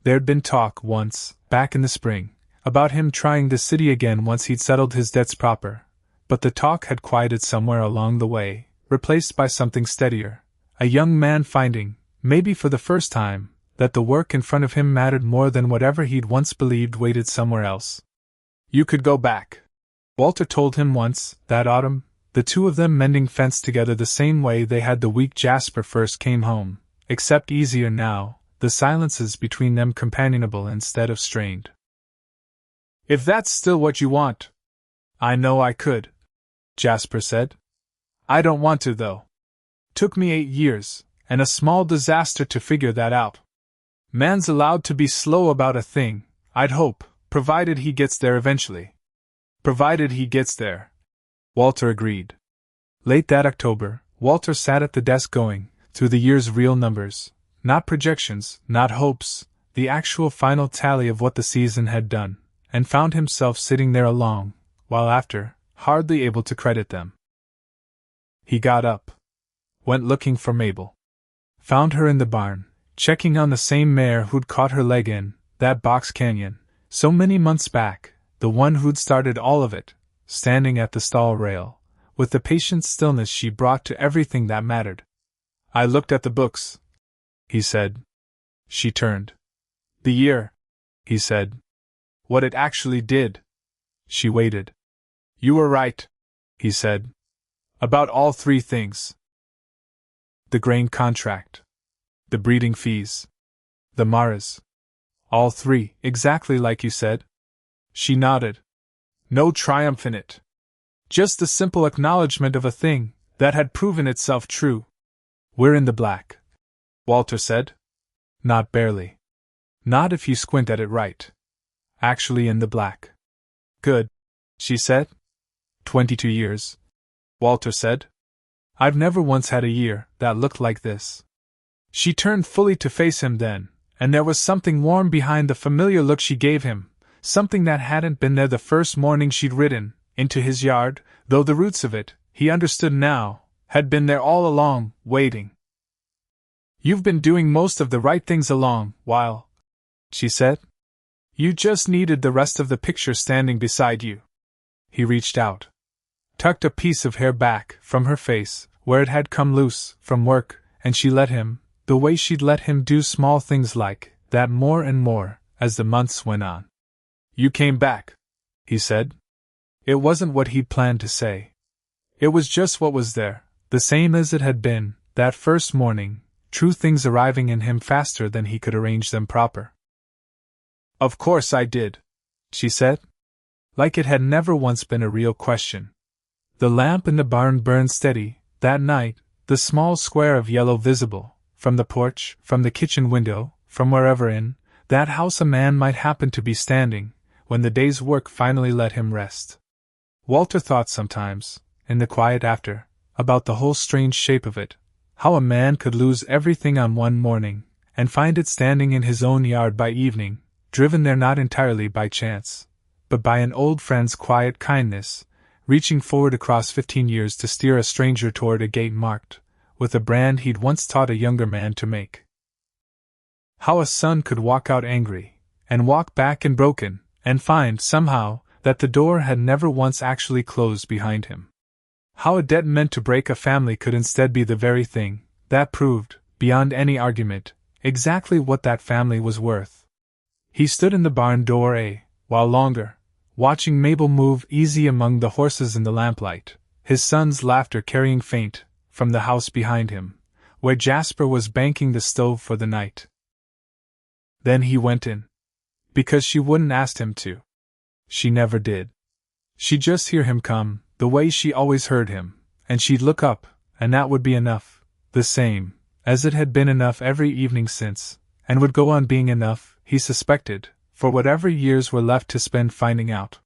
There'd been talk once, back in the spring, about him trying the city again once he'd settled his debts proper, but the talk had quieted somewhere along the way, replaced by something steadier, a young man finding, maybe for the first time, that the work in front of him mattered more than whatever he'd once believed waited somewhere else. You could go back, Walter told him once, that autumn, the two of them mending fence together the same way they had the week Jasper first came home, except easier now, the silences between them companionable instead of strained. If that's still what you want. I know I could, Jasper said. I don't want to, though. Took me 8 years, and a small disaster to figure that out. Man's allowed to be slow about a thing, I'd hope, provided he gets there eventually. Provided he gets there. Walter agreed. Late that October, Walter sat at the desk going through the year's real numbers, not projections, not hopes, the actual final tally of what the season had done, and found himself sitting there a long while after, hardly able to credit them. He got up. Went looking for Mabel. Found her in the barn, checking on the same mare who'd caught her leg in that box canyon, so many months back, the one who'd started all of it, standing at the stall rail, with the patient stillness she brought to everything that mattered. I looked at the books, he said. She turned. The year, he said. What it actually did. She waited. You were right, he said. About all 3 things. The grain contract. The breeding fees. The maras. All 3, exactly like you said. She nodded. No triumph in it. Just the simple acknowledgement of a thing that had proven itself true. We're in the black, Walter said. Not barely. Not if you squint at it right. Actually in the black. Good, she said. 22 years, Walter said. I've never once had a year that looked like this. She turned fully to face him then, and there was something warm behind the familiar look she gave him, something that hadn't been there the first morning she'd ridden into his yard, though the roots of it, he understood now, had been there all along, waiting. You've been doing most of the right things a long while, she said. You just needed the rest of the picture standing beside you. He reached out. Tucked a piece of hair back from her face, where it had come loose from work, and she let him, the way she'd let him do small things like that more and more, as the months went on. You came back, he said. It wasn't what he'd planned to say. It was just what was there, the same as it had been, that first morning, true things arriving in him faster than he could arrange them proper. Of course I did, she said. Like it had never once been a real question. The lamp in the barn burned steady, that night, the small square of yellow visible, from the porch, from the kitchen window, from wherever in that house a man might happen to be standing, when the day's work finally let him rest. Walter thought sometimes, in the quiet after, about the whole strange shape of it, how a man could lose everything on one morning, and find it standing in his own yard by evening, driven there not entirely by chance, but by an old friend's quiet kindness, reaching forward across 15 years to steer a stranger toward a gate marked with a brand he'd once taught a younger man to make. How a son could walk out angry, and walk back in broken, and find, somehow, that the door had never once actually closed behind him. How a debt meant to break a family could instead be the very thing that proved, beyond any argument, exactly what that family was worth. He stood in the barn door a while longer, watching Mabel move easy among the horses in the lamplight, his son's laughter carrying faint from the house behind him, where Jasper was banking the stove for the night. Then he went in. Because she wouldn't ask him to. She never did. She'd just hear him come, the way she always heard him, and she'd look up, and that would be enough, the same as it had been enough every evening since, and would go on being enough, he suspected, for whatever years were left to spend finding out.